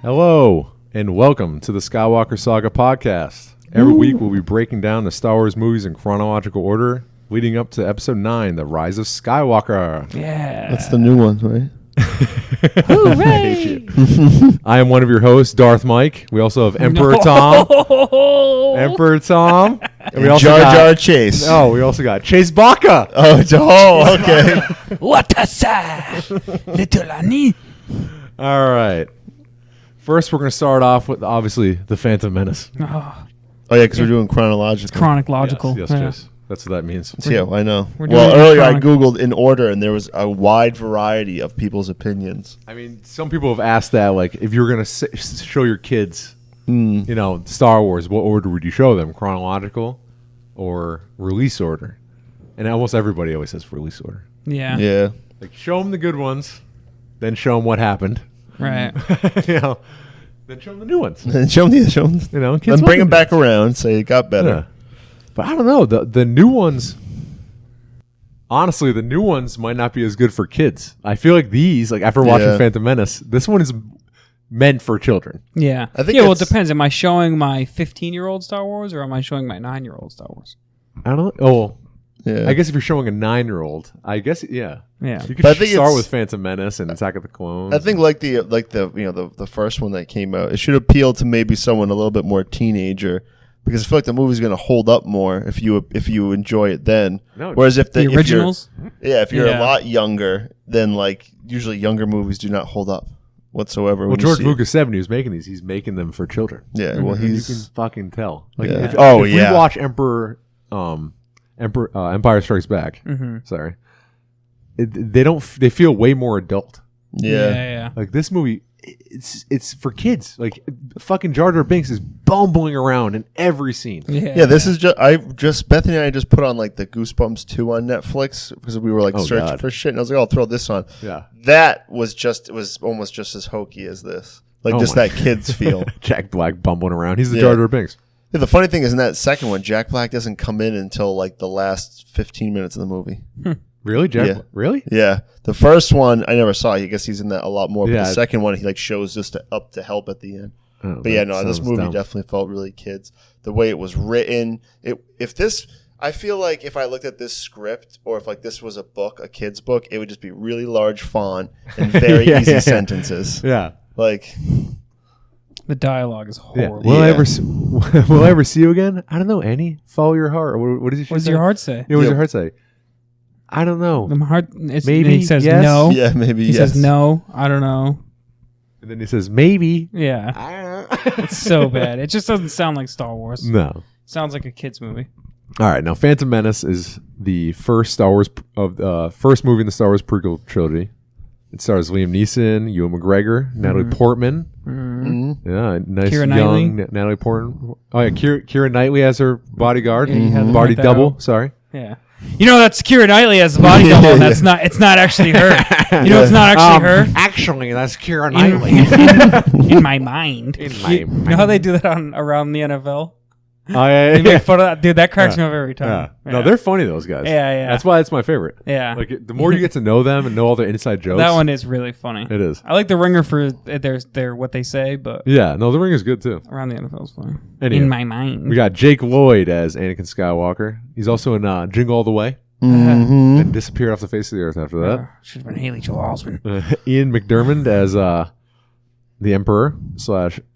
Hello, and welcome to the Skywalker Saga podcast. Every week we'll be breaking down the Star Wars movies in chronological order, leading up to Episode 9, The Rise of Skywalker. Yeah. That's the new one, right? I hate you. I am one of your hosts, Darth Mike. We also have Emperor Tom. Emperor Tom. And we also Jar got, Jar Chase. Oh, we also got Chase Baca. Oh, okay. What a sad little Annie. All right. First, we're going to start off with, obviously, The Phantom Menace. Oh, Yeah, because we're doing chronological. chronological. Yes, Yeah. Chase. That's what that means. Yeah, I know. We're doing Well, it earlier I chronic- Googled in order, and there was a wide variety of people's opinions. I mean, some people have asked that, like, if you were going to show your kids, you know, Star Wars, what order would you show them? Chronological or release order? And almost everybody always says release order. Yeah. Yeah. Like, show them the good ones, then show them what happened. Right. You know, then show them the new ones. And show them. You know, Then bring them back around. Say it got better. Yeah. But I don't know. The new ones, honestly, the new ones might not be as good for kids. I feel like these, like after watching Yeah. Phantom Menace, this one is meant for children. Yeah. I think yeah, well, it it's- depends. Am I showing my 15-year-old Star Wars or am I showing my 9-year-old Star Wars? I don't know. Oh, Yeah. I guess if you're showing a 9-year-old, I guess, yeah. Yeah. You could But I think start it's- with Phantom Menace and Attack of the Clones. I think like the the first one that came out, it should appeal to maybe someone a little bit more teenager, because I feel like the movie's going to hold up more if you enjoy it then. No, Whereas if The originals? if you're Yeah. a lot younger, then like usually younger movies do not hold up whatsoever. well, when you George see it. Lucas said when he was making these, he's making them for children. Yeah, well, You he's can fucking tell. Like, Yeah. if, Oh, if yeah. we watch Empire Strikes Back, sorry, they feel way more adult. yeah. Like this movie, it's for kids. Like fucking Jar Jar Binks is bumbling around in every scene. Yeah, this is just Bethany and I just put on like the Goosebumps 2 on Netflix because we were like Oh, searching God. for shit, and I was like, I'll throw this on. Yeah. That was almost just as hokey as this. Like Oh just my- that kids feel. Jack Black bumbling around. He's the Yeah. Jar Jar Binks. Yeah, the funny thing is in that second one, Jack Black doesn't come in until like the last 15 minutes of the movie. Really, Jack? Yeah. Really? Yeah, the first one I never saw. I guess he's in that a lot more. But Yeah. the second one, he like shows just up to help at the end. Oh, But yeah, that no, this sounds movie dumb. definitely felt really kids. The way it was written, I feel like if I looked at this script or if like this was a book, a kid's book, it would just be really large font and very Yeah, easy yeah. sentences. Yeah. Like, The dialogue is Yeah. horrible. Will I Yeah. will I ever see you again? I don't know. Annie, follow your heart. What does What does your heart say? Yeah, what does Yeah. your heart say? I don't know. My heart, it's, Maybe, he says yes. no. yeah, maybe He yes. says no. I don't know. And then he says maybe. Yeah. I don't know. It's so bad. It just doesn't sound like Star Wars. No. Sounds like a kid's movie. All right, now Phantom Menace is the first first movie in the Star Wars prequel trilogy. It stars Liam Neeson, Ewan McGregor, Natalie Portman. Yeah, nice Keira young Knightley. Natalie Portman. Oh yeah, Keira Knightley as her bodyguard, Yeah, you had to body point that double. out. Sorry. Yeah. You know, that's Keira Knightley as the body double, and it's not actually her. You know, it's not actually her. Actually, that's Keira In my mind. In my You know how they do that around the NFL? Oh yeah, They make fun of that. Dude, that cracks me up every yeah. time. No, they're funny, those guys. Yeah, yeah. That's why it's my favorite. Yeah. Like the more you get to know them and know all their inside jokes, That one is really funny. it is. I like the Ringer for their what they say, but Yeah, no, the ring is good too. around the NFL is funny. Anyway, In my mind. we got Jake Lloyd as Anakin Skywalker. He's also in Jingle All the Way. Mm-hmm. And disappeared off the face of the earth after that. Should have been Haley Joel Osment. Ian McDermott as the Emperor /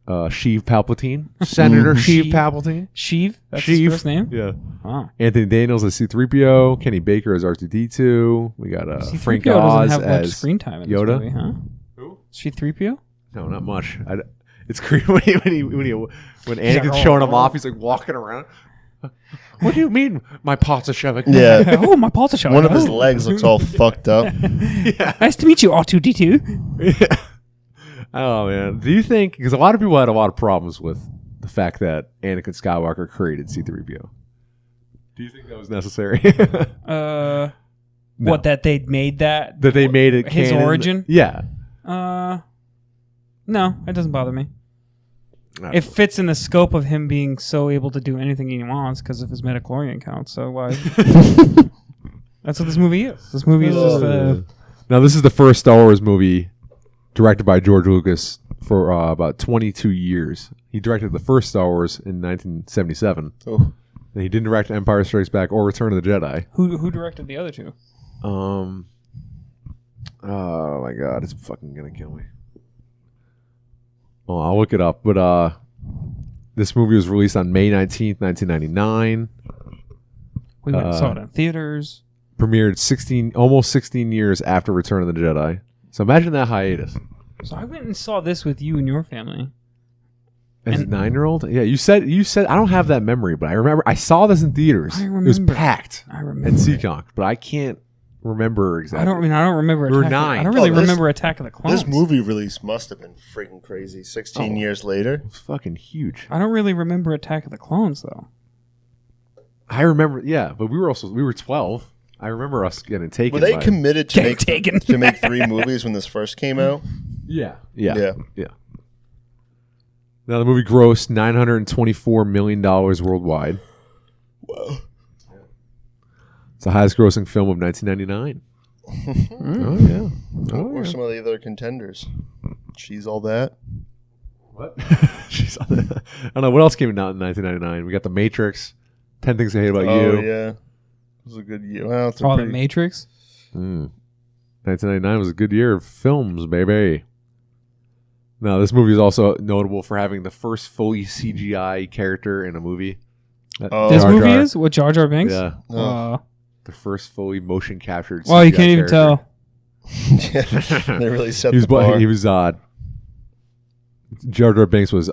Sheev Palpatine, Senator Sheev Sheev? Palpatine. Sheev? That's his Sheev. first name? Yeah. Oh. Anthony Daniels as C-3PO. Kenny Baker as R2-D2. We got Frank C-3PO Oz doesn't have much as screen time in this Yoda. movie, huh? Who? C-3PO? No, not much. It's creepy when Anakin's like, showing him off. He's like walking around. What do you mean, my pot's a Shevik? Yeah. Oh, my Paul's a shot. One of his legs looks all fucked up. Nice to meet you, R2-D2. Yeah. Oh man, do you think? Because a lot of people had a lot of problems with the fact that Anakin Skywalker created C-3PO. Do you think that was necessary? No. What, that they made that? That they made it his canon? origin? Yeah. No, it doesn't bother me. No. It fits in the scope of him being so able to do anything he wants because of his midichlorian count. So why? That's what this movie is. This movie is just Now this is the first Star Wars movie directed by George Lucas for about 22 years. He directed the first Star Wars in 1977. Oh. And he didn't direct Empire Strikes Back or Return of the Jedi. Who directed the other two? Oh my god, it's fucking gonna kill me. Oh, I'll look it up. But this movie was released on May 19th, 1999. We went and saw it in theaters. Premiered almost 16 years after Return of the Jedi. So imagine that hiatus. So I went and saw this with you and your family. As a 9-year-old? Yeah, you said I don't have that memory, but I remember I saw this in theaters. I remember. It was packed. I remember. At Seekonk, but I can't remember exactly. I don't remember. We were I 9. don't really remember Attack of the Clones. This movie release must have been freaking crazy. 16 years later. It was fucking huge. I don't really remember Attack of the Clones though. I remember, yeah, but we were 12. I remember us getting taken. Were they committed to Getting make 3 movies when this first came out? Yeah. Now the movie grossed $924 million worldwide. Whoa. It's the highest grossing film of 1999. Oh yeah. What were some of the other contenders? She's All That. What? She's on that. I don't know what else came out in 1999. We got The Matrix, 10 Things I Hate About You. Oh yeah, it was a good year. Well, it's a The pretty... Matrix. 1999 was a good year of films, baby. Now, this movie is also notable for having the first fully CGI character in a movie. Oh. This Jar movie Jar. is what Jar Jar Binks. Yeah, Oh. the first fully motion captured. Well, you CGI can't even character. tell. They really set He the bar. was Jar Jar Binks was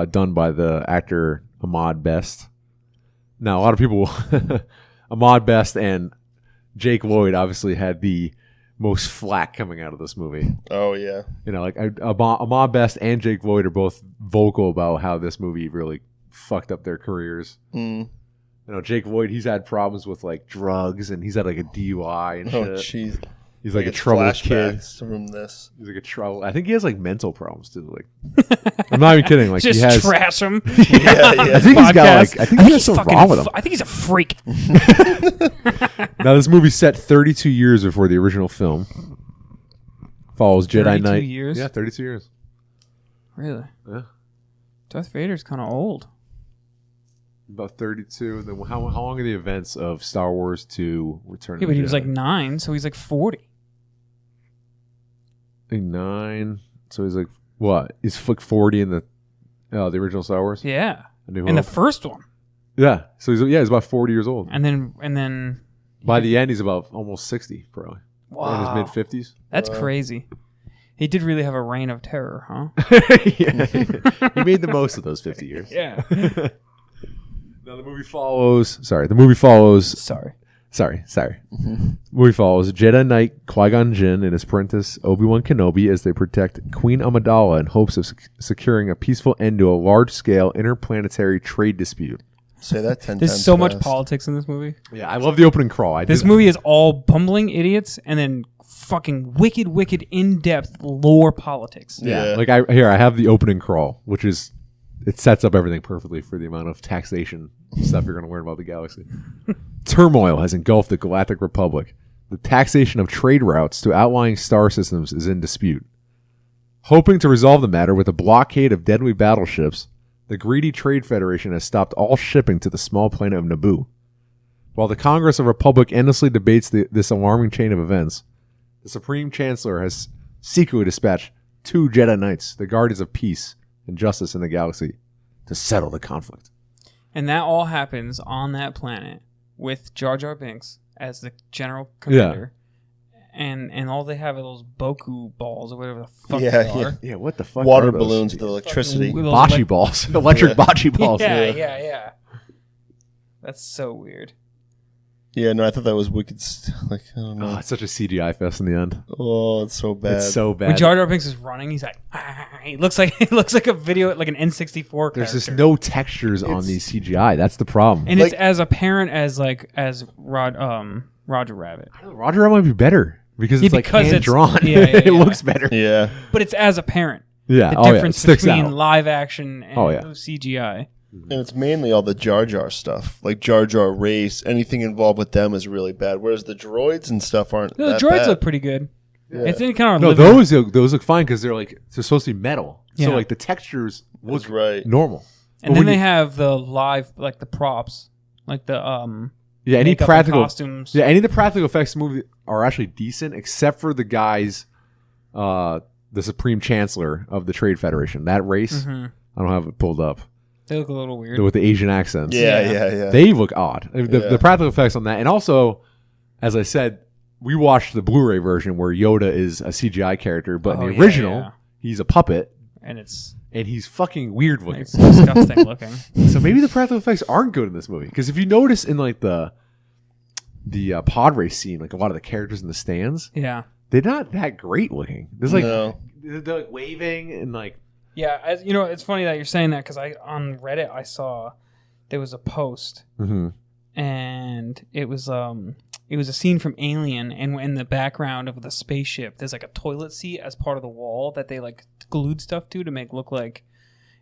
done by the actor Ahmad Best. Now, a lot of people, Ahmad Best and Jake Lloyd obviously had the most flack coming out of this movie. Oh yeah. You know, like Ahmad Best and Jake Lloyd are both vocal about how this movie really fucked up their careers. Mm. You know, Jake Lloyd, he's had problems with like drugs and he's had like a DUI and Oh shit. jeez. He's like a It's troubled kid. flashbacks from this. He's like a trouble. I think he has like mental problems too. Like, I'm not even kidding. Like Just he has. trash him. Yeah, yeah. I think he's got like. I think he has he's something wrong with him. I think he's a freak. Now this movie set 32 years before the original film. Follows Jedi 32 Knight. years? Yeah, 32 years. Really? Yeah, Darth Vader's kind of old. about 32. Then how long are the events of Star Wars to Return? Yeah, of but the he was Jedi? like 9, so he's like 40. I think 9. So he's like what? He's like 40 in the original Star Wars. Yeah. A New In the Hope? first one. Yeah. So he's about 40 years old. And then By the end, he's about almost 60, probably. wow. In his mid 50s. That's crazy. He did really have a reign of terror, huh? Yeah. He made the most of those 50 years. Yeah. Now the movie follows. Sorry. Movie follows Jedi Knight Qui-Gon Jinn and his apprentice Obi-Wan Kenobi as they protect Queen Amidala in hopes of securing a peaceful end to a large-scale interplanetary trade dispute. Say that 10 There's times so much fast. politics in this movie. Yeah, I love the opening crawl. This movie is all bumbling idiots and then fucking wicked, in-depth lore politics. Yeah. Like I have the opening crawl, which is it sets up everything perfectly for the amount of taxation stuff you're going to learn about the galaxy. Turmoil has engulfed the Galactic Republic. The taxation of trade routes to outlying star systems is in dispute. Hoping to resolve the matter with a blockade of deadly battleships, the greedy Trade Federation has stopped all shipping to the small planet of Naboo. While the Congress of Republic endlessly debates this alarming chain of events, the Supreme Chancellor has secretly dispatched 2 Jedi Knights, the guardians of peace and justice in the galaxy, to settle the conflict. And that all happens on that planet with Jar Jar Binks as the general commander. And all they have are those Boku balls or whatever the fuck Yeah, they are. Yeah, what the fuck? Water are those? balloons with electricity. With those Bocce balls. Electric bocce balls. Yeah. That's so weird. Yeah, no, I thought that was wicked. Like, I don't know. Oh, it's such a CGI fest in the end. Oh, it's so bad. It's so bad. When Jar Jar Binks is running, he's like, it looks like a video, like an N64 There's just character. no textures on these CGI. That's the problem. And Like- it's as apparent as Roger Rabbit. Roger Rabbit might be better because it's like hand drawn. yeah, It yeah. looks better. Yeah. But it's as apparent. Yeah. The Oh, yeah. It difference sticks between out. live action and Oh, yeah. CGI. And it's mainly all the Jar Jar stuff. Like Jar Jar race, anything involved with them is really bad. Whereas the droids and stuff aren't The that droids bad. look pretty good. It's in kind of No, those look fine because they're supposed to be metal. Yeah. So like the textures look That's right. normal. And then they have the live, like the props, like the any makeup and practical costumes. Yeah, any of the practical effects in the movie are actually decent, except for the guys, the Supreme Chancellor of the Trade Federation. That race, I don't have it pulled up. They look a little weird. With the Asian accents. Yeah. They look odd. The practical effects on that, and also, as I said, we watched the Blu-ray version where Yoda is a CGI character, but in the original, he's a puppet, and he's fucking weird looking. It's disgusting looking. So maybe the practical effects aren't good in this movie, because if you notice in like the pod race scene, like a lot of the characters in the stands, they're not that great looking. There's they're like waving and like. Yeah, as you know, it's funny that you're saying that because on Reddit I saw there was a post, and it was a scene from Alien, and in the background of the spaceship, there's like a toilet seat as part of the wall that they like glued stuff to make look like.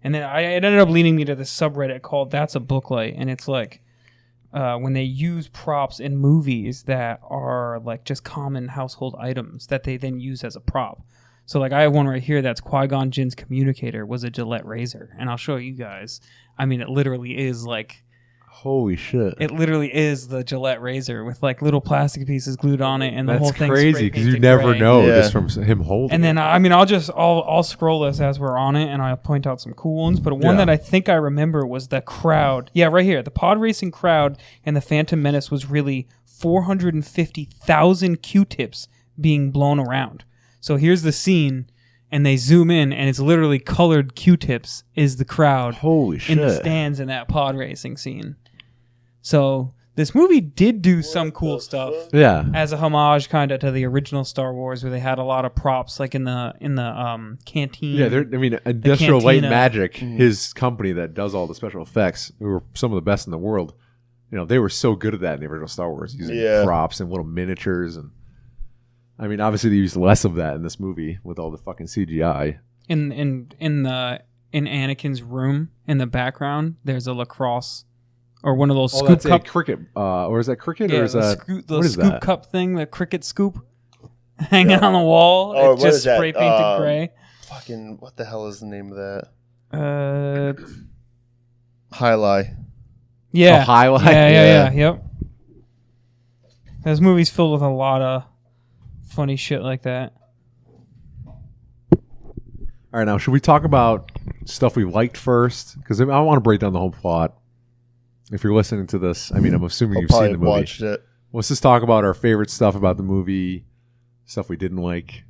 And then it ended up leading me to this subreddit called "That's a Booklight," and it's like when they use props in movies that are like just common household items that they then use as a prop. So, like, I have one right here that's Qui-Gon Jinn's communicator was a Gillette razor. And I'll show you guys. I mean, it literally is, like... Holy shit. It literally is the Gillette razor with, like, little plastic pieces glued on it and the whole thing. That's crazy, because you never know just from him holding and then, it. I mean, I'll scroll this as we're on it, and I'll point out some cool ones. But one that I think I remember was the crowd. Yeah, right here. The pod racing crowd and the Phantom Menace was really 450,000 Q-tips being blown around. So here's the scene, and they zoom in, and it's literally colored Q-tips is the crowd. Holy shit. In the stands in that pod racing scene. So this movie did do some cool stuff. Yeah. As a homage kind of to the original Star Wars, where they had a lot of props, like in the canteen. Yeah, Industrial Light and Magic, his company that does all the special effects, who were some of the best in the world. You know, they were so good at that in the original Star Wars, using props and little miniatures and. I mean, obviously they used less of that in this movie with all the fucking CGI. In Anakin's room in the background, there's a lacrosse or one of those scoop cup cricket. Or is that cricket? Yeah, or is that the scoop cup thing, the cricket scoop, hanging on the wall. Oh, it's just spray painted gray. Fucking what the hell is the name of that? Highlight. Yeah, Highlight. Yeah. Yep. This movie's filled with a lot of funny shit like that. All right, now should we talk about stuff we liked first? Because I want to break down the whole plot. If you're listening to this, I mean, I'm assuming you've seen the movie. Watched it. Let's just talk about our favorite stuff about the movie, stuff we didn't like.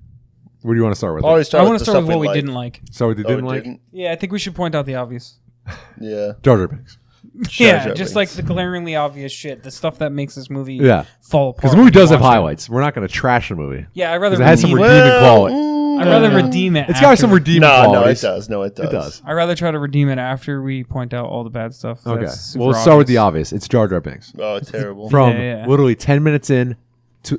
What do you want to start with? I want to start with what we didn't like. So we didn't like? Yeah, I think we should point out the obvious. Yeah. Jar Jar Binks. Yeah, just like the glaringly obvious shit, the stuff that makes this movie fall apart. Because the movie does have highlights. We're not going to trash the movie. Yeah, I'd rather it has some redeeming quality. I'd rather redeem it. It's got some redeeming qualities. No, it does. I'd rather try to redeem it after we point out all the bad stuff. Okay. Well, let's start with the obvious. It's Jar Jar Binks. Oh, terrible. From literally 10 minutes in to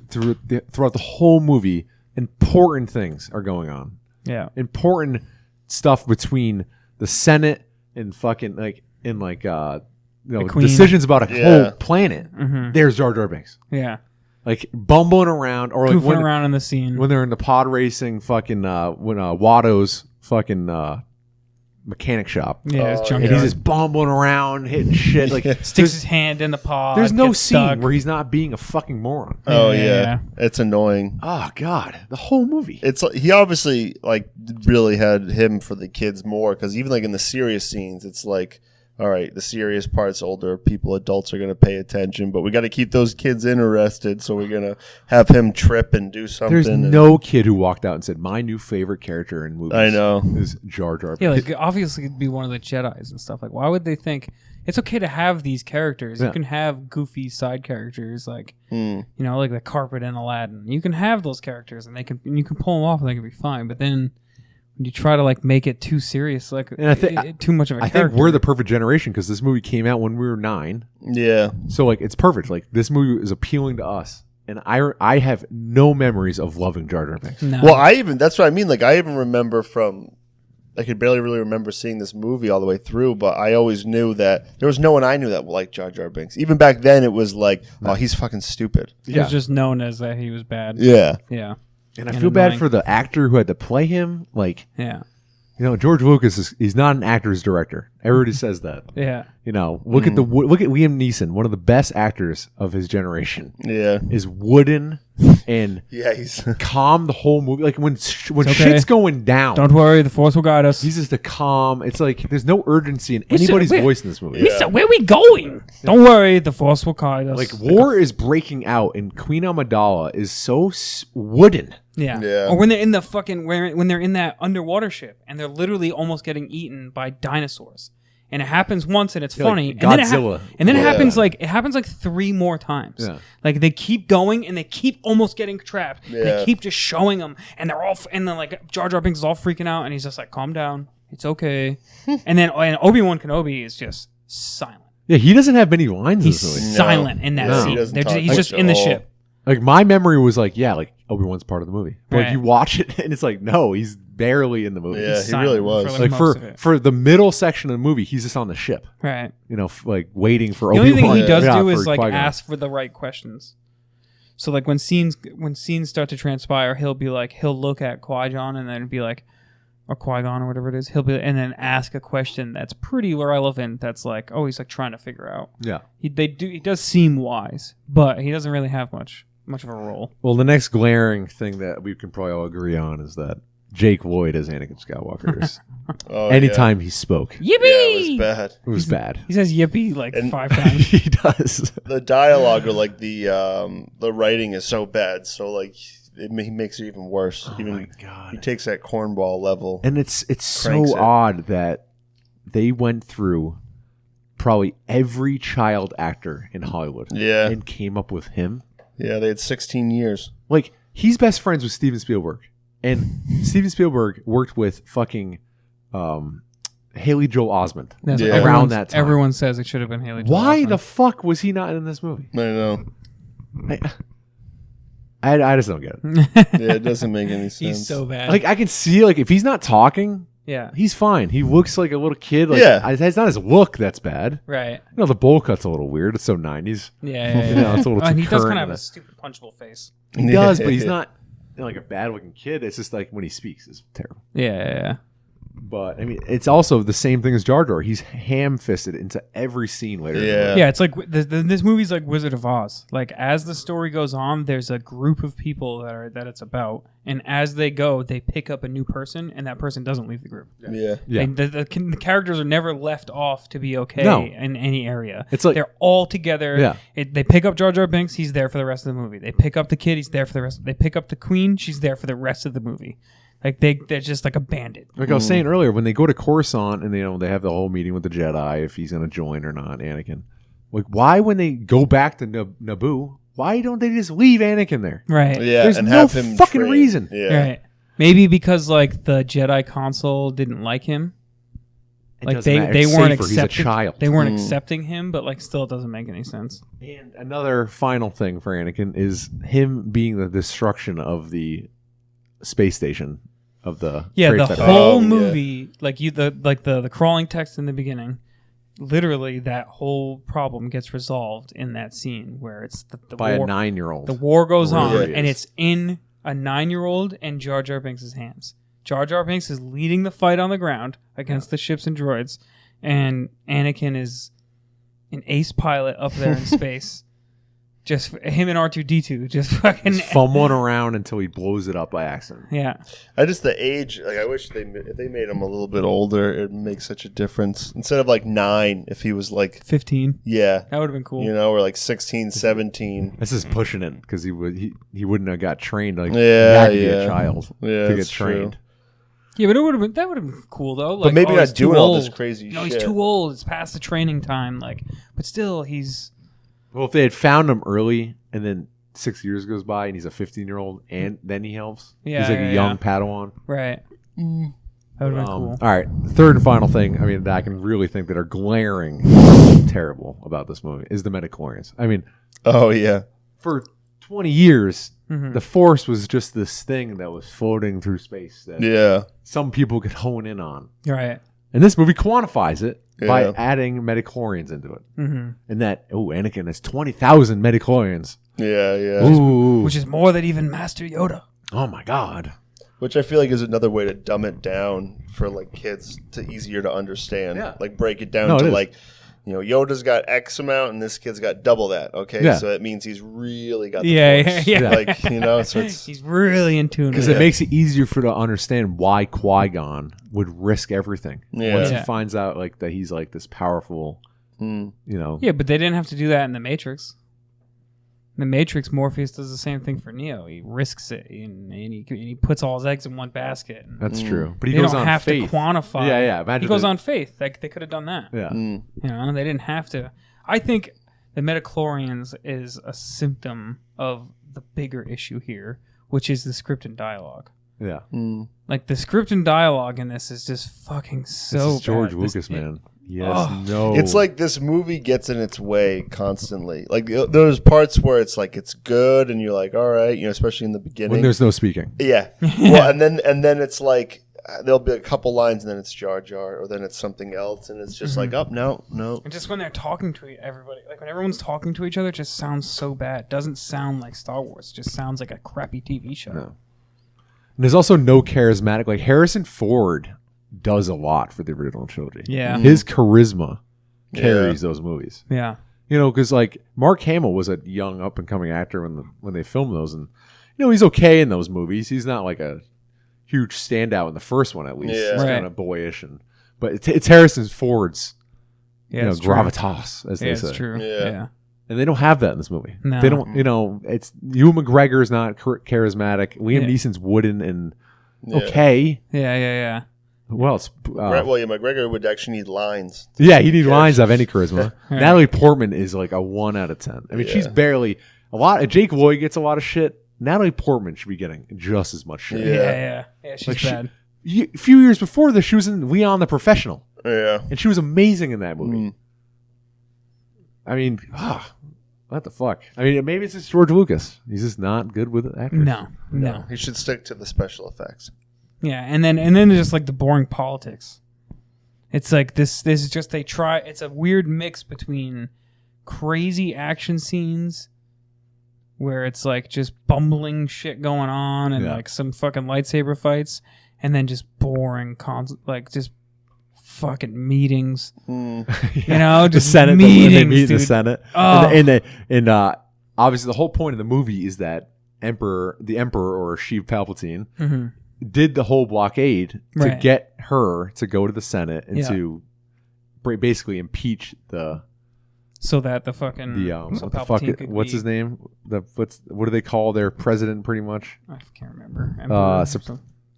throughout the whole movie, important things are going on. Yeah. Important stuff between the Senate and fucking decisions about a whole planet. Mm-hmm. There's Jar Jar Binks. Yeah. Like bumbling around or like goofing around in the scene when they're in the pod racing fucking when Watto's fucking mechanic shop. Yeah, his and he's just bumbling around hitting shit like sticks his hand in the pod. There's no scene where he's not being a fucking moron. Oh yeah. It's annoying. Oh god, the whole movie. It's he obviously like really had him for the kids more because even like in the serious scenes, it's like. All right, the serious parts, older people, adults are going to pay attention, but we got to keep those kids interested, so we're going to have him trip and do something. There's no kid who walked out and said, my new favorite character in movies is Jar Jar Binks. Yeah, like obviously it'd be one of the Jedis and stuff. Like, why would they think it's okay to have these characters? You can have goofy side characters like, you know, like the carpet in Aladdin. You can have those characters, and you can pull them off, and they can be fine. But then you try to like make it too serious, like too much of a character. I think we're the perfect generation because this movie came out when we were 9. Yeah. So like it's perfect. Like this movie is appealing to us, and I have no memories of loving Jar Jar Binks. No. Well, that's what I mean. Like I even remember I could barely really remember seeing this movie all the way through, but I always knew that there was no one I knew that liked Jar Jar Binks. Even back then, it was like, oh, he's fucking stupid. He was just known as that he was bad. Yeah. Yeah. And I feel bad for the actor who had to play him. Like, Yeah. George Lucas he's not an actor's director. Everybody says that. Yeah. Look at Liam Neeson, one of the best actors of his generation. Yeah. Is wooden and he's calm the whole movie. Like when okay. shit's going down. Don't worry, the Force will guide us. He's just a calm. It's like there's no urgency in anybody's voice in this movie. Misa, where are we going? Don't worry, the Force will guide us. Like war is breaking out, and Queen Amidala is so wooden. Yeah. Or when they're in the fucking when they're in that underwater ship and they're literally almost getting eaten by dinosaurs. And it happens once and it's funny. Like Godzilla. And then it happens like 3 more times. Yeah. Like they keep going and they keep almost getting trapped. Yeah. And they keep just showing them and they're all and then like Jar Jar Binks is all freaking out and he's just like, calm down. It's okay. and Obi-Wan Kenobi is just silent. Yeah, he doesn't have many lines. He's in this movie. silent in that scene. He's just in the ship. Like my memory was like, Obi-Wan's part of the movie. But Right. like you watch it and it's like, no, he's barely in the movie. Yeah, He's he really silent was. Like most of it. for the middle section of the movie, he's just on the ship. Right. Like waiting for The Obi-Wan. only thing he does do for is like Qui-Gon. ask for the right questions. So like when scenes start to transpire, he'll look at Qui-Gon and then be like, or Qui-Gon or whatever it is, and then ask a question that's pretty relevant. That's like, oh, he's like trying to figure out. Yeah. He does seem wise, but he doesn't really have much of a role. Well, the next glaring thing that we can probably all agree on is that Jake Lloyd as Anakin Skywalker is anytime he spoke, Yippee! Yeah, it was bad. it was bad. He says yippee like And- 5 times. He does. The dialogue or like the writing is so bad, so like he makes it even worse. Oh Even my God. he takes that cornball level. And it's so Cranks it. odd that they went through probably every child actor in Hollywood Yeah. and came up with him. Yeah, they had 16 years. Like, he's best friends with Steven Spielberg. And Steven Spielberg worked with fucking Haley Joel Osment That's Yeah. what around that time. Everyone says it should have been Haley Joel Why Osment. the fuck was he not in this movie? I know. I just don't get it. Yeah, it doesn't make any sense. He's so bad. Like, I can see, like, if he's not talking, yeah. he's fine. He looks like a little kid. Like, Yeah. It's not his look that's bad. Right. The bowl cut's a little weird. It's so 90s. Yeah. It's a little too and he does current kind of have in a it. stupid punchable face. He does, but he's not like a bad looking kid. It's just like when he speaks, it's terrible. Yeah. But I mean, it's also the same thing as Jar Jar. He's ham fisted into every scene later. in the Yeah. movie. Yeah, it's like this movie's like Wizard of Oz. Like as the story goes on, there's a group of people that it's about, and as they go, they pick up a new person, and that person doesn't leave the group. Yeah. Yeah. And the characters are never left off to be okay No. in any area. It's like- they're all together. Yeah. They pick up Jar Jar Binks, he's there for the rest of the movie. They pick up the kid, he's there for the rest. They pick up the queen, she's there for the rest of the movie. Like they're just like a bandit. Like I was saying earlier, when they go to Coruscant and they have the whole meeting with the Jedi if he's going to join or not, Anakin. Like, why when they go back to Naboo, why don't they just leave Anakin there? Right. Yeah, There's and no have him fucking train. reason. Yeah. Right. Maybe because like the Jedi Council didn't like him. It Like doesn't matter. they It's weren't safer. He's a accepting. child. They weren't accepting him, but like still, it doesn't make any sense. And another final thing for Anakin is him being the destruction of the space station of the Yeah, Trade the Federation. whole yeah. movie, like the crawling text in the beginning, literally that whole problem gets resolved in that scene where it's the by war. a 9-year-old. The war goes Really on, is. and it's in a 9-year-old and Jar Jar Binks' hands. Jar Jar Binks is leading the fight on the ground against the ships and droids, and Anakin is an ace pilot up there in space. Just him and R2-D2 just fucking fumbling around until he blows it up by accident. yeah. I just the age. Like I wish if they made him a little bit older, it'd make such a difference. Instead of like 9, if he was like 15. yeah, That would have been cool. you know, or like 16, 17. This is pushing it because he wouldn't have got trained. Like, Yeah, he had to be yeah. a child Yeah, to get that's true. trained. Yeah, but that would have been cool though. Like, But maybe oh, not he's too doing all this old. crazy No, shit. he's too old. It's past the training time. Like, but still, he's Well, if they had found him early and then 6 years goes by and he's a 15-year-old and then he helps, Yeah, he's like yeah, a young yeah. Padawan. right. That would have been cool. All right, third and final thing. I mean, that I can really think that are glaring, terrible about this movie is the midichlorians. I mean, Oh yeah, for 20 years, Mhm. the Force was just this thing that was floating through space that yeah, some people could hone in on. Right. And this movie quantifies it by Yeah. adding midichlorians into it. Mm-hmm. And that, Anakin has 20,000 midichlorians. yeah, yeah. Ooh. Which is more than even Master Yoda. Oh my god. Which I feel like is another way to dumb it down for like kids to easier to understand. Yeah. Like break it down No, it to is. like, Yoda's got X amount and this kid's got double that. Okay, Yeah. so that means he's really got the Yeah, force. yeah. Like so it's He's really in tune Because with it it. makes it easier for to understand why Qui-Gon would risk everything. Yeah. Once Yeah. he finds out like that he's like this powerful, Yeah, but they didn't have to do that in the Matrix. In the Matrix, Morpheus does the same thing for Neo. He risks it, and he puts all his eggs in one basket. And That's true. But he they goes don't on have faith. to quantify. Yeah, yeah. Imagine he goes the- on faith. Like they could have done that. Yeah. They didn't have to. I think the Metachlorians is a symptom of the bigger issue here, which is the script and dialogue. Yeah. Like the script and dialogue in this is just fucking so This is George bad. Lucas, man. Yes. Oh. No. It's like this movie gets in its way constantly. Like there's parts where it's like it's good and you're like, all right, especially in the beginning. when there's no speaking. Yeah. Well, and then it's like there'll be a couple lines and then it's Jar Jar or then it's something else and it's just like, oh, no. And just when they're talking to everybody, like when everyone's talking to each other, it just sounds so bad. It doesn't sound like Star Wars. It just sounds like a crappy TV show. No. And there's also no charismatic. Like Harrison Ford does a lot for the original trilogy. Yeah. His charisma carries those movies. Yeah. Because like Mark Hamill was a young up and coming actor when they filmed those, and he's okay in those movies. He's not like a huge standout in the first one, at least. Yeah. He's Right. kind of boyish, but it's Harrison Ford's Yeah. It's true. gravitas, as Yeah, they say. it's true. Yeah. Yeah. And they don't have that in this movie. No. They don't. It's Ewan McGregor's not charismatic. Liam Yeah. Neeson's wooden and Yeah. okay. Yeah. Who else? McGregor would actually need lines. Yeah, he needs lines to have any charisma. Right. Natalie Portman is like a 1 out of 10. I mean, she's barely a lot. Jake Lloyd gets a lot of shit. Natalie Portman should be getting just as much shit. Yeah. She's Like bad. A few years before this, she was in Leon the Professional, Yeah. and she was amazing in that movie. I mean, what the fuck? I mean, maybe it's just George Lucas. He's just not good with actors. No. He should stick to the special effects. Yeah, and then there's just like the boring politics. It's like this is just it's a weird mix between crazy action scenes where it's like just bumbling shit going on and like some fucking lightsaber fights, and then just boring like just fucking meetings. Just The Senate. meetings, They meet in the dude. Senate. Oh. And obviously, the whole point of the movie is that the Emperor or Sheev Palpatine did the whole blockade to Right. get her to go to the Senate and Yeah. to basically impeach so that the fucking so what the fuck? Palpatine could What's be- his name? What do they call their president? Pretty much I can't remember. Emperor,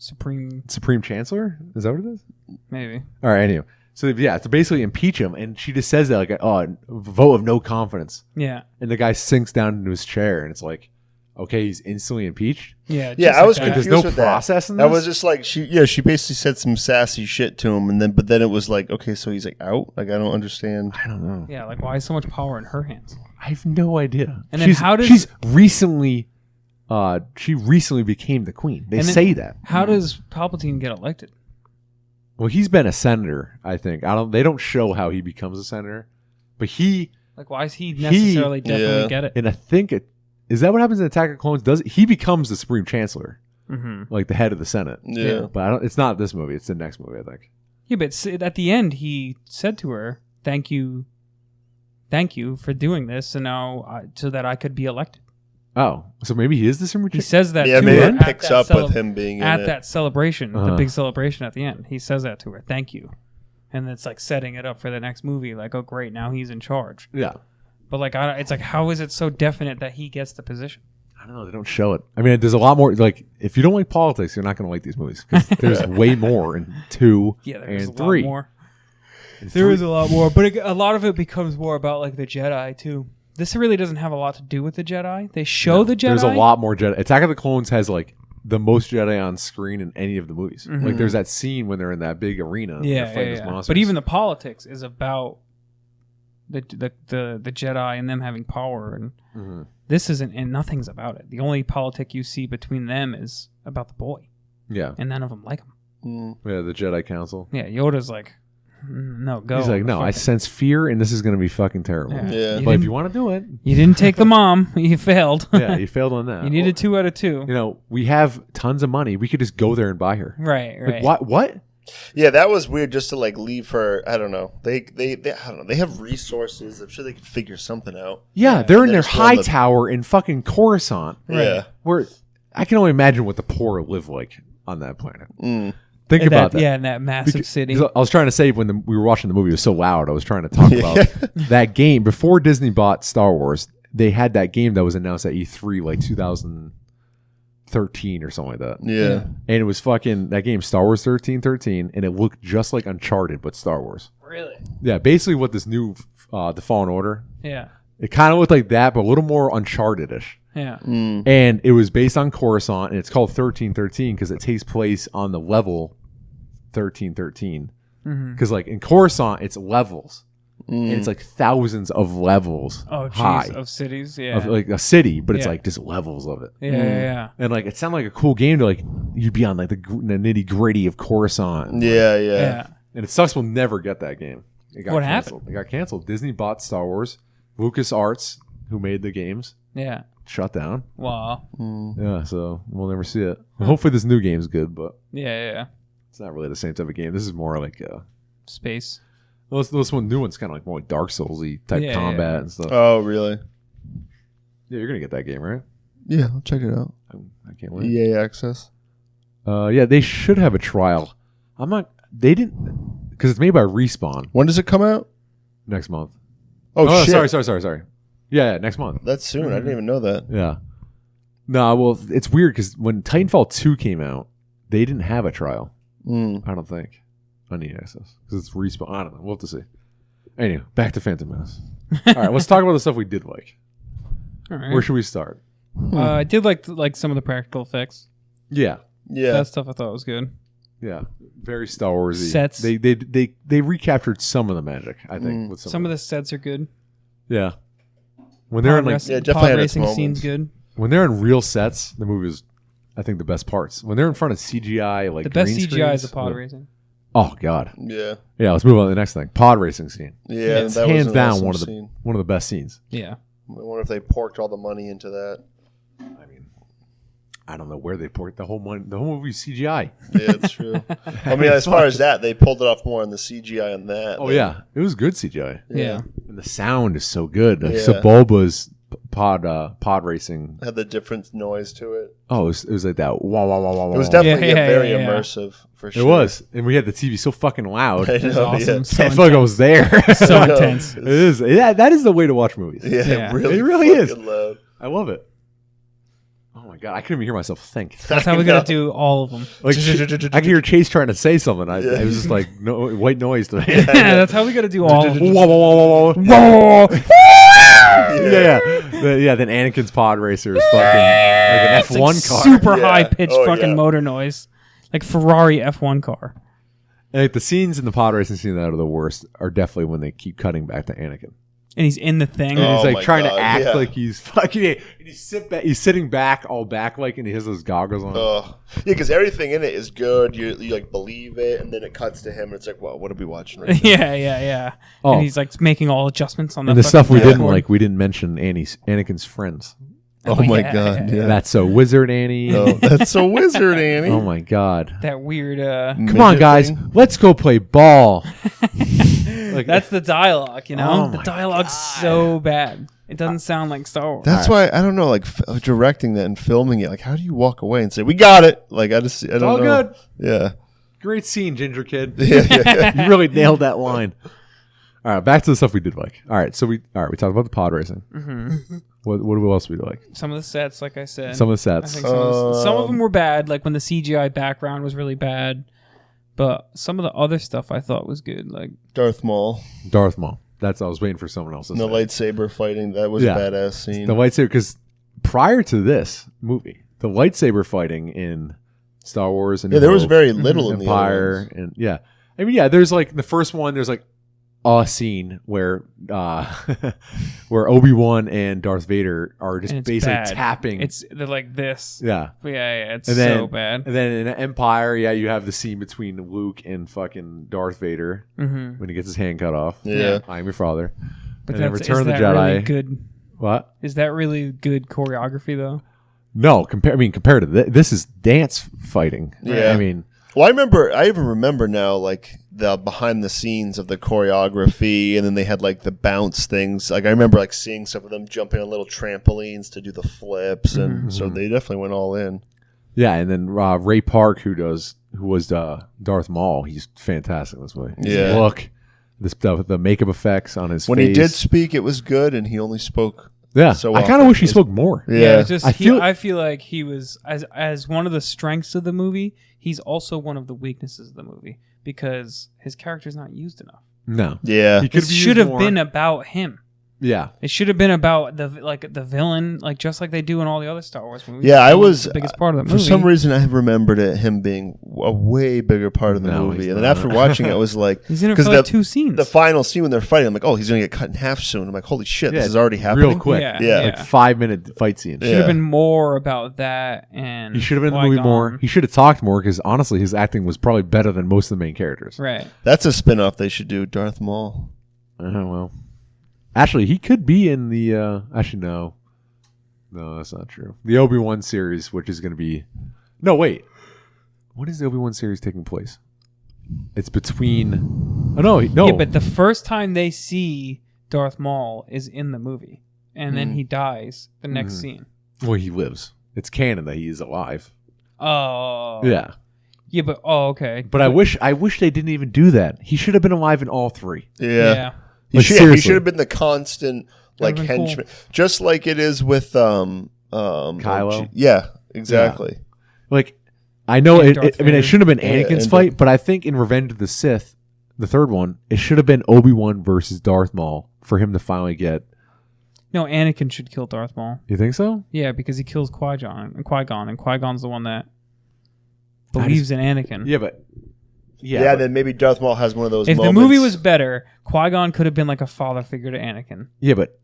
Supreme, Supreme Chancellor. Is that what it is? maybe. All right. Anyway, so to basically impeach him, and she just says that like, "Oh, vote of no confidence," Yeah. and the guy sinks down into his chair, and it's like, okay, he's instantly impeached. Yeah. Yeah, just I was like that. confused There's no with process that. in That this? was just like she basically said some sassy shit to him, but then it was like, okay, so he's like out. Like I don't understand. I don't know. Yeah, like why is so much power in her hands? I have no idea. And then how does- she's recently? She recently became the queen. They And then- say that. How does Palpatine get elected? Well, he's been a senator. I think. They don't show how he becomes a senator, but Like, why is he necessarily definitely Yeah. get it? and I think is that what happens in Attack of the Clones? He becomes the Supreme Chancellor, Mm-hmm. like the head of the Senate. Yeah. But it's not this movie. It's the next movie, I think. Yeah, but at the end, he said to her, "Thank you for doing this, and now so that I could be elected." Oh, so maybe he is the Supreme He Chancellor. says that Yeah, to maybe her it at picks that up with him being at in that celebration, the Uh-huh. big celebration at the end. He says that to her, "Thank you," and it's like setting it up for the next movie. Like, oh great, now he's in charge. Yeah. But like, it's like, how is it so definite that he gets the position? I don't know. They don't show it. I mean, there's a lot more. Like, if you don't like politics, you're not going to like these movies. 'Cause there's way more in 2 Yeah, there's and a 3. lot more. And There 3 is a lot more, but a lot of it becomes more about like the Jedi too. This really doesn't have a lot to do with the Jedi. They show the Jedi. There's a lot more Jedi. Attack of the Clones has like the most Jedi on screen in any of the movies. Like, there's that scene when they're in that big arena. And they're fighting those monsters. But even the politics is about the Jedi and them having power, and this isn't, and nothing's about it. The only politic you see between them is about the boy, yeah, and none of them like him. yeah, the Jedi Council. Yeah, Yoda's like, No, go. He's like, no, I sense fear, and this is going to be fucking terrible. Yeah. But if you want to do it, You didn't take the mom. You failed. yeah, you failed on that. You needed 2 out of 2. You know, we have tons of money. We could just go there and buy her. Right. Like, what? Yeah, that was weird. Just to like leave her. I don't know. They I don't know. They have resources. I'm sure they could figure something out. Yeah, they're in And their just go on high the- tower in fucking Coruscant. Yeah. Where I can only imagine what the poor live like on that planet. Mm. Think And about that. Yeah, in that massive city. Because I was trying to say when we were watching the movie, it was so loud. I was trying to talk about that game before Disney bought Star Wars. They had that game that was announced at E3 like 2013 or something like that. Yeah. And it was fucking that game, Star Wars 1313, and it looked just like Uncharted but Star Wars. Really? Yeah, basically what this new The Fallen Order. Yeah. It kind of looked like that, but a little more Uncharted-ish. Yeah. And it was based on Coruscant, and it's called 1313 because it takes place on the level 1313. Because like in Coruscant, it's levels, and it's like thousands of levels high Of cities. Yeah. of like a city, but it's Yeah. like just levels of it. Yeah. And like it sounded like a cool game to like you'd be on like the nitty gritty of Coruscant. Yeah. And it sucks we'll never get that game. It got What canceled. It got canceled. Disney bought Star Wars. LucasArts, who made the games, Yeah. shut down. Wow. Yeah, so we'll never see it. Hopefully this new game's good, but Yeah. it's not really the same type of game. This is more like Space. this one new one's kind of like more like Dark Souls-y type Yeah, combat yeah. and stuff. Oh, really? Yeah, you're gonna get that game, right? Yeah, I'll check it out. I can't wait. EA Access. Yeah, they should have a trial. I'm not. They didn't because it's made by Respawn When does it come out? next month. Oh, shit. Sorry. Yeah, next month. That's soon. I didn't even know that. Yeah. No, well, it's weird because when Titanfall 2 came out, they didn't have a trial. I don't think on EA Access because it's Respawn. I don't know. We'll have to see. Anyway, back to Phantom Menace. All right, let's talk about the stuff we did like. All right. Where should we start? I did like some of the practical effects. Yeah. Yeah. That stuff I thought was good. Yeah, very Star Warsy. Sets. They recaptured some of the magic. I think with Some of the sets are good. yeah. When they're in like Yeah, definitely pod had its racing scenes moments. good. when they're in real sets, the movie is I think the best parts. When they're in front of CGI like The best green CGI is screens, the pod racing. Oh god. Yeah. Yeah, let's move on to the next thing. Pod racing scene. Yeah. It's that was hands an down awesome one of the scene. one of the best scenes. Yeah. I wonder if they porked all the money into that. I mean, I don't know where they poured the whole money. The whole movie CGI. Yeah, it's true. I mean, as far as that, they pulled it off more on the CGI on that. Oh yeah, it was good CGI, Yeah. and the sound is so good. Yeah. So Bulba's pod racing. Had the different noise to it. Oh, it was like that. Wah, wah, wah, wah, wah. It was definitely very yeah. immersive for sure. It was, and we had the TV so fucking loud. I I It was know, awesome. yeah. So felt like I was there. so know. intense. It is. That is the way to watch movies. Yeah, Yeah. Really It really is. fucking loud. I love it. Oh my god, I couldn't even hear myself think. That's how we gotta do all of them. Like I could hear Chase trying to say something. It was just like no white noise to me. Yeah, that's how we gotta do all of them. Wah, wah, wah, wah, wah. yeah. Then Anakin's pod racer is fucking like an It's like F1 car. super Yeah. high pitched Oh, fucking yeah. motor noise, like Ferrari F1 car. And, like the scenes in the pod racing scene that are the worst are definitely when they keep cutting back to Anakin. And he's in the thing. Oh. And he's like my trying God, to act yeah. like he's fucking. And he's sitting back, all back like, and he has those goggles on. Oh, yeah, because everything in it is good. You like believe it, and then it cuts to him, and it's like, well, what are we watching right now? Yeah. Oh. And he's like making all adjustments on the And the fucking stuff we didn't dashboard. like, we didn't mention Anakin's friends. Oh my yeah, god, yeah. That's so Wizard Annie. Oh, that's a wizard, Annie. Oh my god. That weird. Come on, guys. Let's go play ball. Like, That's the dialogue, you know? Oh the my dialogue's so bad. It doesn't sound like Star Wars. That's why I don't know, like directing that and filming it. Like, how do you walk away and say, "We got it"? Like, I don't all know. good. Yeah, Great scene, Ginger Kid. yeah. You really nailed that line. All right, back to the stuff we did like. All right, we talked about the pod racing. Mm-hmm. What else we like? Some of the sets, like I said. Some of the I sets. think some of them were bad, like when the CGI background was really bad. But some of the other stuff I thought was good. Like Darth Maul, Darth Maul. That's I was waiting for someone else to and the say. lightsaber fighting. That was Yeah. a badass scene. The lightsaber, because prior to this movie, the lightsaber fighting in Star Wars and yeah, there was Hope, very little in the other Empire, ones. and yeah, I mean, yeah, there's like the first one. There's like a scene where where Obi-Wan and Darth Vader are just And it's basically bad. tapping. They're like this. Yeah. Yeah, it's And then, so bad. And then in Empire, you have the scene between Luke and fucking Darth Vader when he gets his hand cut off. Yeah. I am your father. But and then is Return of the that Jedi. really good? What? Is that really good choreography though? No, compared to this is dance fighting. Yeah. I mean, Well, I even remember now, like, the behind the scenes of the choreography, and then they had, like, the bounce things. Like, I remember, like, seeing some of them jumping on little trampolines to do the flips, and so they definitely went all in. yeah, and then Ray Park, who was Darth Maul, he's fantastic in this way. Yeah. Look, the makeup effects on his When face. he did speak, it was good, and he only spoke yeah, so I kind often. of wish he spoke more. Yeah. It's just I I feel- feel like he was as one of the strengths of the movie. He's also one of the weaknesses of the movie because his character's not used enough. No, Yeah. he could It be should used have more. been about him. Yeah, It should have been about the villain, like just like they do in all the other Star Wars movies. Yeah, I The was the biggest part of the for movie. some reason I remembered him being a way bigger part of the No, movie, he's and then not. after watching it, I was like, He's in it 'cause for like 2 scenes. the final scene when they're fighting, I'm like, oh, he's gonna get cut in half soon. I'm like, holy shit, Yeah, this is already happening. real quick. Yeah. like 5-minute fight scene. should have been more about that, and He should have been in the movie Qui-Gon. more. He should have talked more because honestly, his acting was probably better than most of the main characters. Right. That's a spin-off they should do, Darth Maul. Well, actually, he could be in the. Actually, no, that's not true. The Obi-Wan series, which is going to be. No, wait. When is the Obi-Wan series taking place? It's between. Oh no, no. Yeah, but the first time they see Darth Maul is in the movie, and then he dies the next scene. Well, he lives. It's canon that he is alive. Oh. Yeah, Yeah, but okay. but I wish they didn't even do that. He should have been alive in all 3. Yeah. He Like, should seriously. have been the constant like That'd been henchman, just like it is with Kylo? Yeah, exactly. Like, I know And it. Darth I mean, it Vader. shouldn't have been Yeah, Anakin's and fight, but I think in Revenge of the Sith, the third one, it should have been Obi-Wan versus Darth Maul for him to finally get. No, Anakin should kill Darth Maul. You think so? Yeah, because he kills Qui-Gon, and Qui-Gon's the one that believes in Anakin. Yeah, but Yeah, then maybe Darth Maul has one of those If moments. the movie was better, Qui-Gon could have been like a father figure to Anakin. yeah, but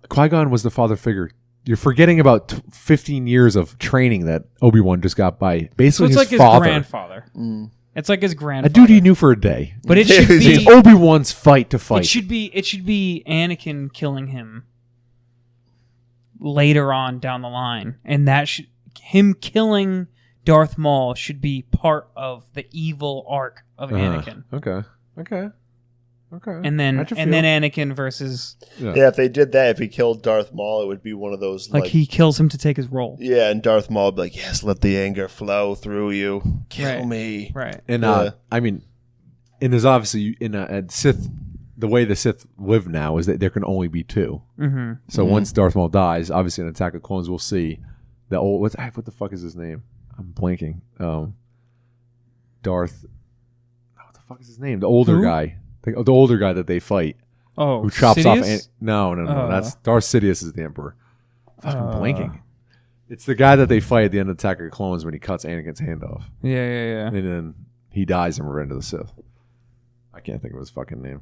Qui-Gon was the father figure. You're forgetting about 15 years of training that Obi-Wan just got by So basically it's his like his father. grandfather. It's like his A grandfather. dude he knew for a day. But it should It's It's be Obi-Wan's fight to fight. it should be Anakin killing him later on down the line, and him killing Darth Maul should be part of the evil arc of Anakin. Okay. And then How'd you and then feel? Anakin versus Yeah, if they did that, if he killed Darth Maul, it would be one of those like he kills him to take his role. Yeah, and Darth Maul would be like, yes, let the anger flow through you. Kill Right. me. Right. And Yeah. I mean, and there's obviously at Sith, the way the Sith live now is that there can only be 2. Mm-hmm. So once Darth Maul dies, obviously in Attack of Clones, we'll see the old. What the fuck is his name? I'm blanking. Darth. What the fuck is his name? The older Who? guy. The older guy that they fight. Oh, Who chops off? Sidious? No. That's Darth Sidious is the Emperor. Fuck, I'm Uh. blanking. It's the guy that they fight at the end of Attack of the Clones when he cuts Anakin's hand off, Yeah. and then he dies in Revenge of the Sith. I can't think of his fucking name.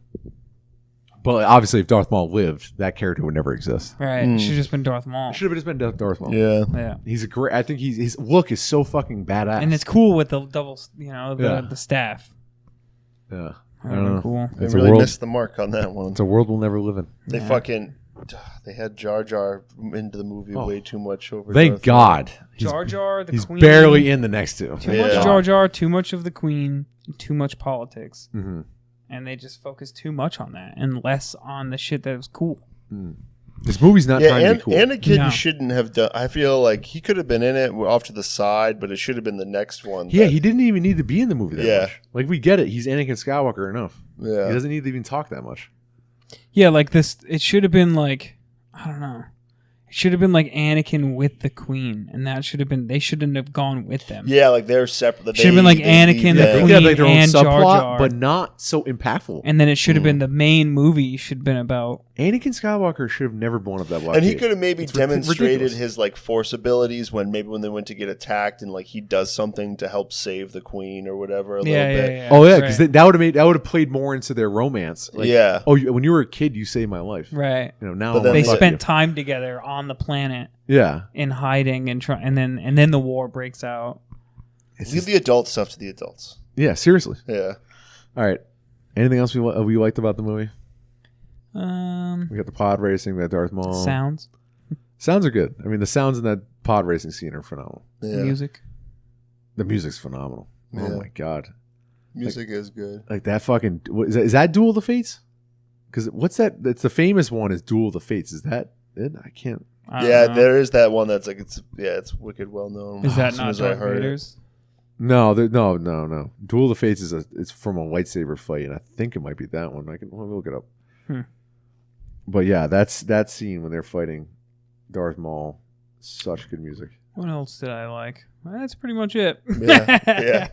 But obviously, if Darth Maul lived, that character would never exist. Right. It should have just been Darth Maul. It should have just been Darth Maul. Yeah. Yeah. He's a great. I think his look is so fucking badass. And it's cool with the double, Yeah. the staff. yeah. I That don't would've know. been cool. They It's a really world. missed the mark on that one. It's a world we'll never live in. They they had Jar Jar into the movie Oh. way too much over. Thank Darth God. He's, Jar Jar, the he's Queen. barely in the next 2. Too Yeah. much Jar Jar, too much of the Queen, and too much politics. Mm-hmm. And they just focused too much on that and less on the shit that was cool. This movie's not Yeah, trying to and be cool. Anakin No. shouldn't have done. I feel like he could have been in it off to the side, but it should have been the next one. Yeah, he didn't even need to be in the movie that Yeah. much. Like, we get it. He's Anakin Skywalker enough. Yeah. He doesn't need to even talk that much. Yeah, like this, it should have been like, I don't know. It should have been like Anakin with the Queen, and that should have been, they shouldn't have gone with them. Yeah, like they're separate. Should have been like Anakin, the They Queen, could have like their own and Jar subplot, Jar. but not so impactful. And then it should have been the main movie should have been about Anakin Skywalker should have never blown up that blockade. And he could have maybe It's demonstrated ridiculous. his like force abilities when they went to get attacked, and like he does something to help save the queen or whatever a little bit. Oh yeah, because that would have played more into their romance. Like, Yeah. Oh, when you were a kid, you saved my life. Right. You know now. But then They I'm like, spent time together on the planet Yeah. in hiding and then the war breaks out. Leave the adult stuff to the adults. Yeah. Seriously. Yeah. All right. Anything else we liked about the movie? We got the pod racing. We got Darth Maul. Sounds, Sounds are good. I mean, the sounds in that pod racing scene are phenomenal. Yeah. music. The music's phenomenal. Yeah. Oh my god. Music is good. Like that fucking is that Duel of the Fates? Because what's that? It's the famous one is Duel of the Fates. Is that it? I can't. I don't Yeah, know. there is that one that's like it's wicked well known. Is that As soon not as I Darth heard it. Vader's? No, no. Duel of the Fates it's from a lightsaber fight, and I think it might be that one. Let me look it up. But yeah, that's that scene when they're fighting Darth Maul. Such good music. What else did I like? Well, that's pretty much it. Yeah,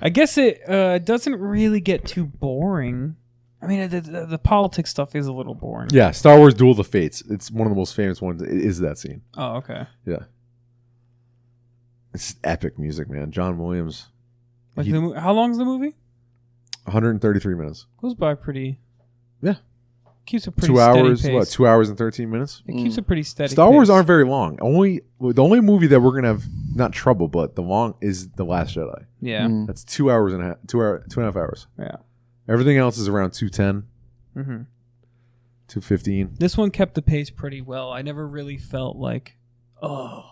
I guess it doesn't really get too boring. I mean, the politics stuff is a little boring. Yeah, Star Wars Duel of the Fates. It's one of the most famous ones. It is that scene. Oh, okay. Yeah. It's epic music, man. John Williams. Like how long's the movie? 133 minutes. Goes by pretty. Yeah. Keeps a pretty 2 hours. steady pace. What? 2 hours and 13 minutes. It keeps a pretty steady. Star Wars pace. aren't very long. The only movie that we're gonna have not trouble, but the long is The Last Jedi. Yeah. That's 2 hours and a half. 2.5 hours. Yeah. Everything else is around 210, Mm-hmm. 215. This one kept the pace pretty well. I never really felt like, oh.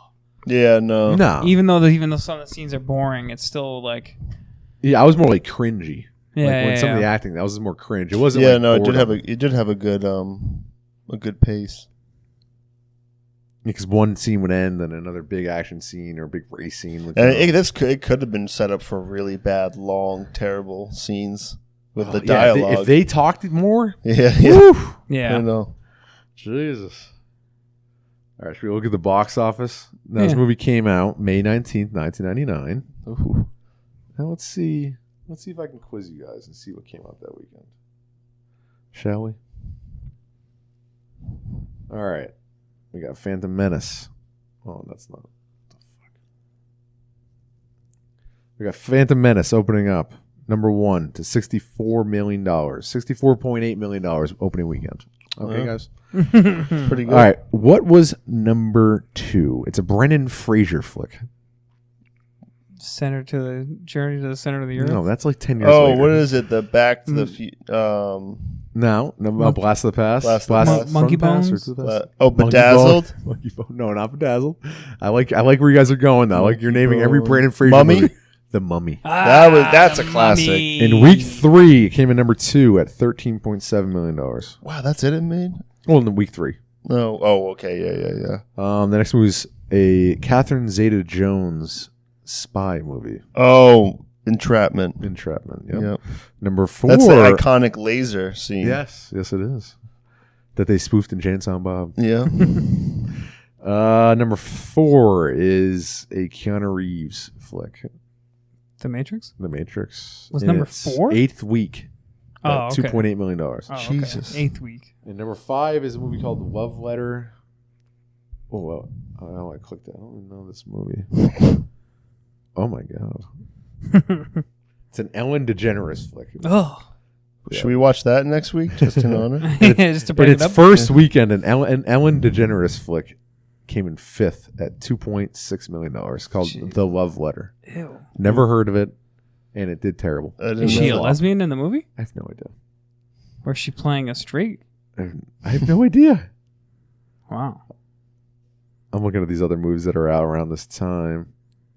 Yeah, no. No. Even though some of the scenes are boring, it's still like. Yeah, I was more like cringy. Yeah. Like when yeah, some of the yeah. acting, that was more cringe. It wasn't. Yeah, like no. It boredom. did have a good pace. Because one scene would end, then another big action scene or big race scene would And come. it could have been set up for really bad, long, terrible scenes with the Yeah, dialogue. if they talked more, yeah. woo, I Yeah. know. Jesus. All right, should we look at the box office? Now, this Yeah. movie came out May 19th, 1999. Ooh. Now let's see if I can quiz you guys and see what came out that weekend. Shall we? All right. We got Phantom Menace. Oh, that's not. What the fuck? We got Phantom Menace opening up. Number 1 to $64 million. $64.8 million opening weekend. Okay, Wow. guys? Pretty good. All right. What was number 2? It's a Brendan Fraser flick. Center to the journey to the center of the earth. No, that's like 10 years Oh, later. what is it? The Back to the Future. No, Blast of the Past. Blast of the Past. Monkey from the Past or Bones? to the Past? Oh, Bedazzled. Monkey Bone. No, not Bedazzled. I like where you guys are going though. Like you're naming every Bone. Brandon Fraser Mummy? movie. The Mummy. That's a classic. Mummy. In week 3, it came in number 2 at $13.7 million. Wow, that's it made? Well, in week 3. No. Oh, okay. Yeah. The next movie was a Catherine Zeta-Jones spy movie. Oh, Entrapment. Entrapment. Yep. Yep. Number 4. That's the iconic laser scene. Yes, it is. That they spoofed in Chainsaw Bob. Yeah. Number 4 is a Keanu Reeves flick. The Matrix? The Matrix. Was In number its 4? 8th week. Oh, At okay. $2.8 million. Oh, okay. Jesus. 8th week. And number 5 is a movie called The Love Letter. Oh, well, I clicked that. I don't even know this movie. Oh my god. It's an Ellen DeGeneres flick. Oh. Should we watch that next week just in honor? Just to In bring it its up. first weekend, an Ellen DeGeneres flick came in 5th at $2.6 million called Jeez. The Love Letter. Ew. Never heard of it, and it did terrible. I didn't Is she know a that. lesbian in the movie? I have no idea. Or is she playing a straight? I have no idea. Wow. I'm looking at these other movies that are out around this time.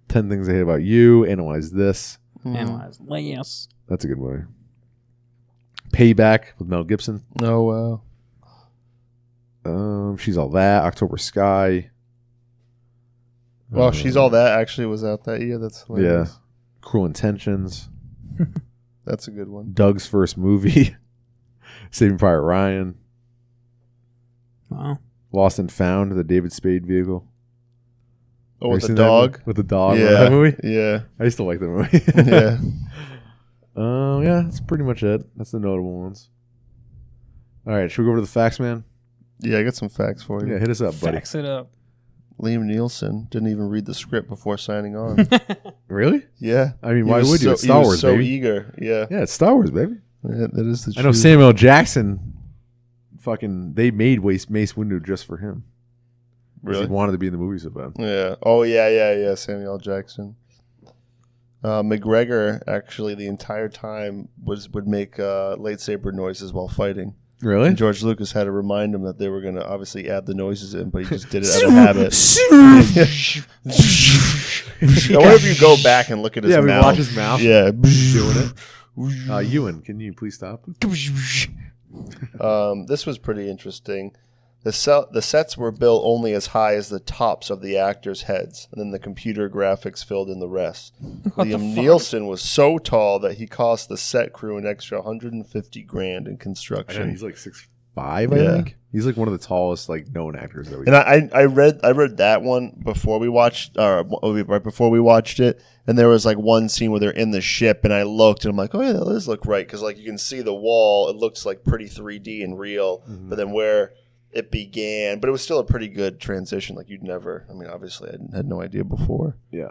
10 Things I Hate About You, Analyze This. Analyze. Yes. That's a good movie. Payback with Mel Gibson. Oh, wow. She's All That. October Sky. Well, She's All That actually was out that year. That's Yeah. hilarious. Cruel Intentions. That's a good one. Doug's first movie. Saving Private Ryan. Wow. Lost and Found, the David Spade vehicle. Oh, Have with you the seen that dog? movie? With the dog. Yeah. That movie? Yeah. I used to like that movie. Yeah. Yeah, that's pretty much it. That's the notable ones. All right, should we go over to the facts, man? Yeah, I got some facts for you. Yeah, hit us up, buddy. Fax it up. Liam Neeson didn't even read the script before signing on. Really? Yeah. I mean, He why was would you? so- It's Star he was Wars, so baby. eager. Yeah. Yeah, it's Star Wars, baby. Yeah, that is the truth. I know Samuel Jackson. Fucking, they made Mace Windu just for him. 'Cause Really? He wanted to be in the movie so bad. Yeah. Oh, yeah. Samuel Jackson. McGregor actually the entire time would make lightsaber noises while fighing. Really? And George Lucas had to remind him that they were going to obviously add the noises in, but he just did it out of habit. I wonder if you go back and look at his Yeah, we mouth. watch his mouth. Yeah. Doing it. Ewan, can you please stop? This was pretty interesting. The sets were built only as high as the tops of the actors' heads, and then the computer graphics filled in the rest. Liam Neeson was so tall that he cost the set crew an extra $150,000 in construction. I know, he's like 6'5", I Yeah. think. He's like one of the tallest like known actors that we. And I read that one before we watched, right before we watched it, and there was like one scene where they're in the ship, and I looked, and I'm like, oh yeah, that does look right, because like you can see the wall, it looks like pretty 3D and real, but then where it began, but it was still a pretty good transition. Like you'd never, I mean, obviously I had no idea before. Yeah.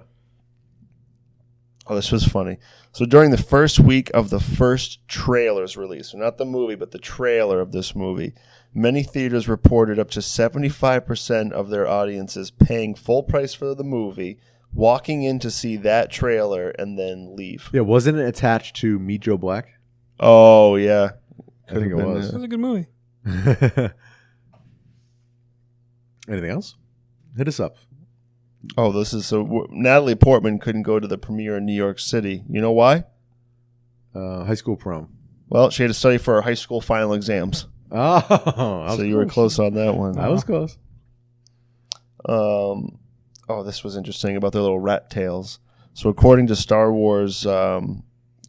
Oh, this was funny. So during the first week of the first trailer's release, so not the movie, but the trailer of this movie, many theaters reported up to 75% of their audiences paying full price for the movie, walking in to see that trailer, and then leave. Yeah, wasn't it attached to Meet Joe Black? Oh, yeah. I think it was. It was a good movie. Anything else? Hit us up. Oh, this is so. Natalie Portman couldn't go to the premiere in New York City. You know why? High school prom. Well, she had to study for her high school final exams. Oh, So you were close on that one. I was close. Oh, this was interesting about their little rat tails. So according to Star Wars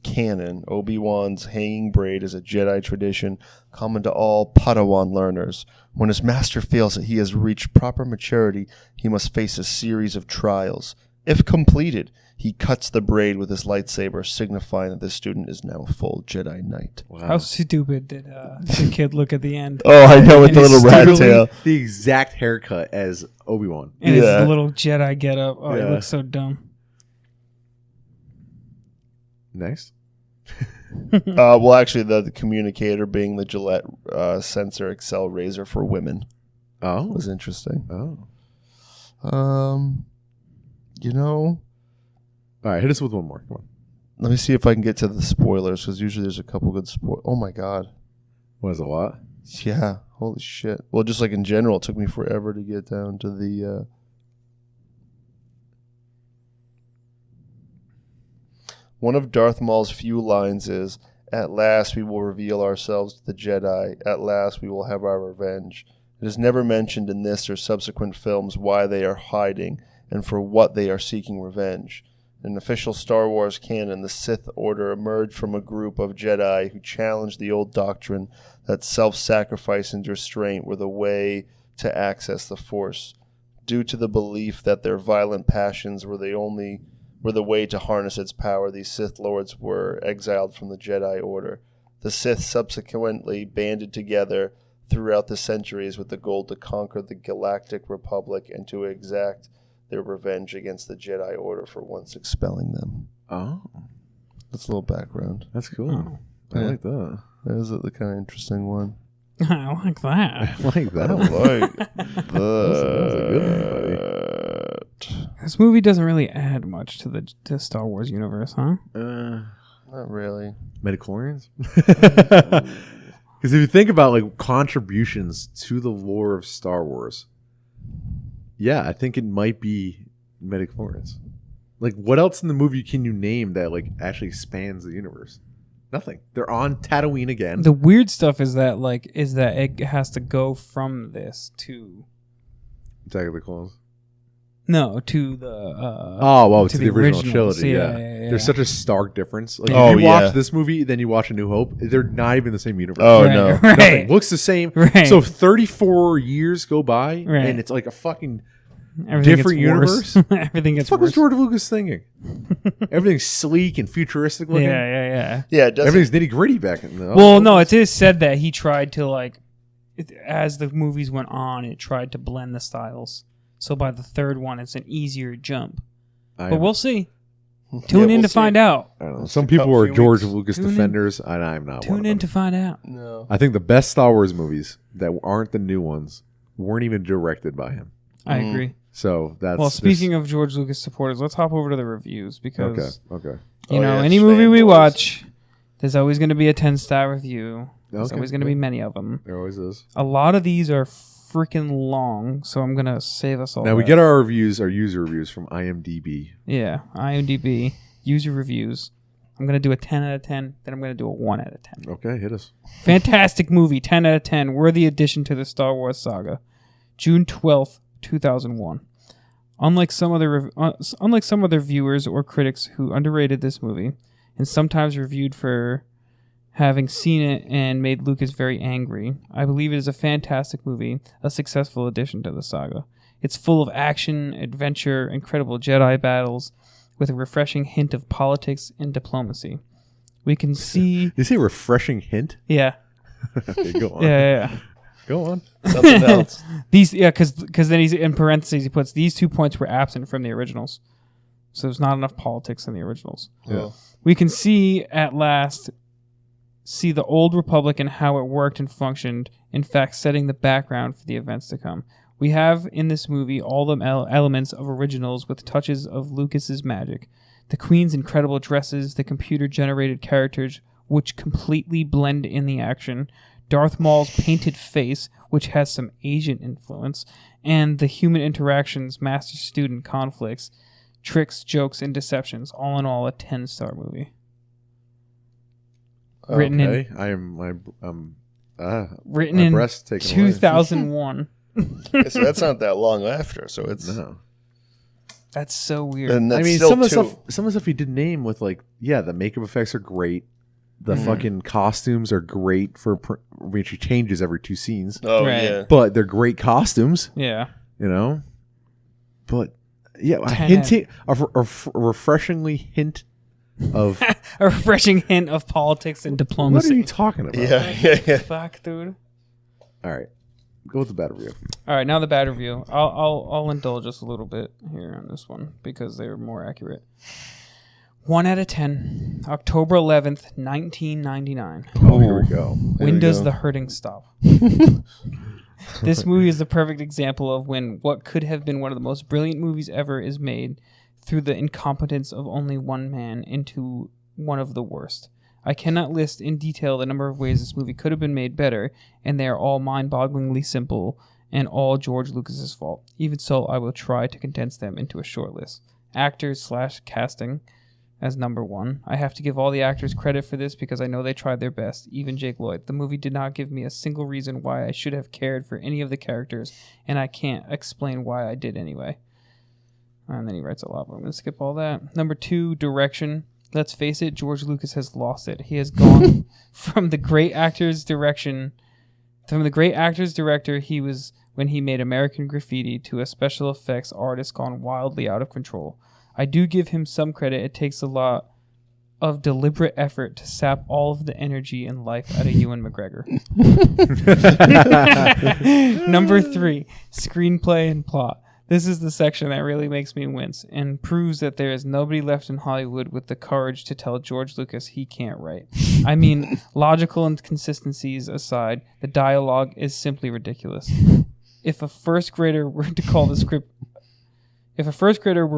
canon, Obi-Wan's hanging braid is a Jedi tradition common to all Padawan learners. When his master feels that he has reached proper maturity, he must face a series of trials. If completed, he cuts the braid with his lightsaber, signifying that the student is now a full Jedi Knight. Wow. How stupid did the kid look at the end? Oh, I know, with And the he's little rat Literally tail. the exact haircut as Obi-Wan. And Yeah. his little Jedi getup. Oh, Yeah. he looks so dumb. Next. Well, actually, the communicator being the Gillette Sensor Excel razor for women Oh. was interesting. Oh. You know, All right, hit us with one more. Come on. let me see if I can get to the spoilers, because usually there's a couple good spoilers. Oh my god. What is a lot? Yeah, holy shit. Well, just like in general, it took me forever to get down to the... One of Darth Maul's few lines is, "At last we will reveal ourselves to the Jedi. At last we will have our revenge." It is never mentioned in this or subsequent films why they are hiding and for what they are seeking revenge. In official Star Wars canon, the Sith Order emerged from a group of Jedi who challenged the old doctrine that self-sacrifice and restraint were the way to access the Force, due to the belief that their violent passions were the way to harness its power. These Sith Lords were exiled from the Jedi Order. The Sith subsequently banded together throughout the centuries with the goal to conquer the Galactic Republic and to exact their revenge against the Jedi Order for once expelling them. Oh. That's a little background. That's cool. Oh. I Yeah. like that. That is the kind of interesting one. I like that. I like that. I like That was a good that. This movie doesn't really add much to the Star Wars universe, huh? Not really. Metachlorians? Because if you think about like contributions to the lore of Star Wars, yeah, I think it might be metachlorians. Like, what else in the movie can you name that like actually spans the universe? Nothing. They're on Tatooine again. The weird stuff is that it has to go from this to Attack of the Clones. no to the To the original originals. trilogy. Yeah. Yeah. There's such a stark difference. Like, Oh, if you yeah. watch this movie, then you watch A New Hope. They're not even the same universe. Oh, Right, no. right. Nothing. Looks the same. Right. So 34 years go by, Right. and it's like a fucking Everything Different gets worse. universe? Everything gets What was worse. George Lucas thinking? Everything's sleek and futuristic looking. Yeah. Yeah, it doesn't. Everything's nitty gritty back in the. Well, no, it is said that he tried to as the movies went on, it tried to blend the styles. So by the third one, it's an easier jump. But we'll see. Tune in to find out. I don't know. Some people are few George weeks. Lucas Tune in. defenders, and I'm not one Tune of in them. to find out. No. I think the best Star Wars movies that aren't the new ones weren't even directed by him. I agree. So that's Well, speaking of George Lucas supporters, let's hop over to the reviews because okay. you Oh, know yeah, any it's movie we fanboys. watch, there's always going to be a 10-star review. There's Okay. always going to be many of them. There always is. A lot of these are freaking long, so I'm going to save us all. Now we that. get our reviews, our user reviews from IMDb. Yeah, IMDb user reviews. I'm going to do a 10 out of 10, then I'm going to do a 1 out of 10. Okay, hit us. Fantastic movie, 10 out of 10. Worthy addition to the Star Wars saga. June 12th, 2001. Unlike some other viewers or critics who underrated this movie and sometimes reviewed for having seen it and made Lucas very angry, I believe it is a fantastic movie, a successful addition to the saga. It's full of action, adventure, incredible Jedi battles, with a refreshing hint of politics and diplomacy. We can see... Did you say refreshing hint? Yeah. Okay, go on. Yeah. Go on. Something else. Because then he's in parentheses, he puts these 2 points were absent from the originals. So there's not enough politics in the originals. Yeah. We can see the old Republic and how it worked and functioned, in fact setting the background for the events to come. We have in this movie all the elements of originals with touches of Lucas's magic. The Queen's incredible dresses, the computer-generated characters which completely blend in the action, Darth Maul's painted face, which has some Asian influence, and the human interactions, master-student conflicts, tricks, jokes, and deceptions. All in all, a 10-star movie. Written Okay. I am Written my in breast taken away. 2001. So that's not that long after. So it's No. That's so weird. and that's I mean, still some of the two. stuff he did name with the makeup effects are great. The Mm-hmm. fucking costumes are great which he changes every 2 scenes. Oh Right. yeah. But they're great costumes, Yeah. you know. But yeah, a 10. hinting a refreshingly hint of A refreshing hint of politics and what are diplomacy. you talking about? Yeah. Fuck, dude. All right, go with the bad review. All right, now the bad review. I'll indulge us a little bit here on this one because they're more accurate. 1 out of 10. October 11th, 1999. Oh, here we go. When we does go. the hurting stop? This movie is the perfect example of when what could have been one of the most brilliant movies ever is made through the incompetence of only one man into one of the worst. I cannot list in detail the number of ways this movie could have been made better, and they are all mind-bogglingly simple and all George Lucas's fault. Even so, I will try to condense them into a short list. Actors/casting as number 1. I have to give all the actors credit for this because I know they tried their best, even Jake Lloyd. The movie did not give me a single reason why I should have cared for any of the characters, and I can't explain why I did anyway. And then he writes a lot, but I'm going to skip all that. Number 2, direction. Let's face it, George Lucas has lost it. He has gone from the great actor's director he was when he made American Graffiti to a special effects artist gone wildly out of control. I do give him some credit. It takes a lot of deliberate effort to sap all of the energy and life out of Ewan McGregor. Number 3, screenplay and plot. This is the section that really makes me wince and proves that there is nobody left in Hollywood with the courage to tell George Lucas he can't write. I mean, logical inconsistencies aside, the dialogue is simply ridiculous. If a first grader were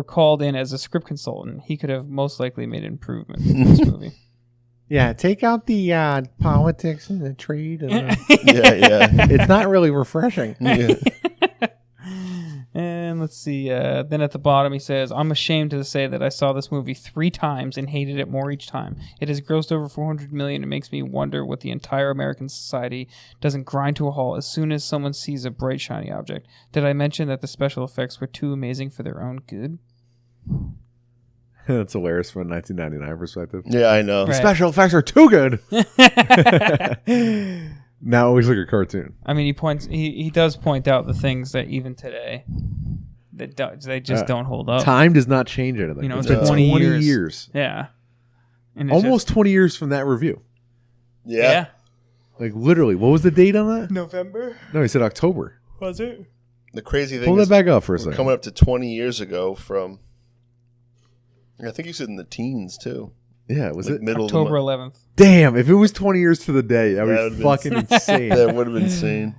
called in as a script consultant, he could have most likely made improvements in this movie. Yeah, take out the politics and the trade. And Yeah. it's not really refreshing. Yeah. And let's see. Then at the bottom he says, I'm ashamed to say that I saw this movie 3 times and hated it more each time. It has grossed over $400 million. It makes me wonder what the entire American society doesn't grind to a halt as soon as someone sees a bright, shiny object. Did I mention that the special effects were too amazing for their own good? That's hilarious from a 1999 perspective. Yeah, I know. The Right. special effects are too good. Now it looks like a cartoon. I mean, he does point out the things that even today they just don't hold up. Time does not change anything. You know, it's it's been 20 20 years. years. Yeah. And it's Almost 20 years from that review. Yeah. Like, literally. What was the date on that? November? No, he said October. Was it? The crazy thing Pull is that back up for a we're second. coming up to 20 years ago from, I think you said in the teens, too. Yeah, was Like it? middle October of the 11th. Damn, if it was 20 years to the day, that That would would've be been fucking insane. That would have been insane.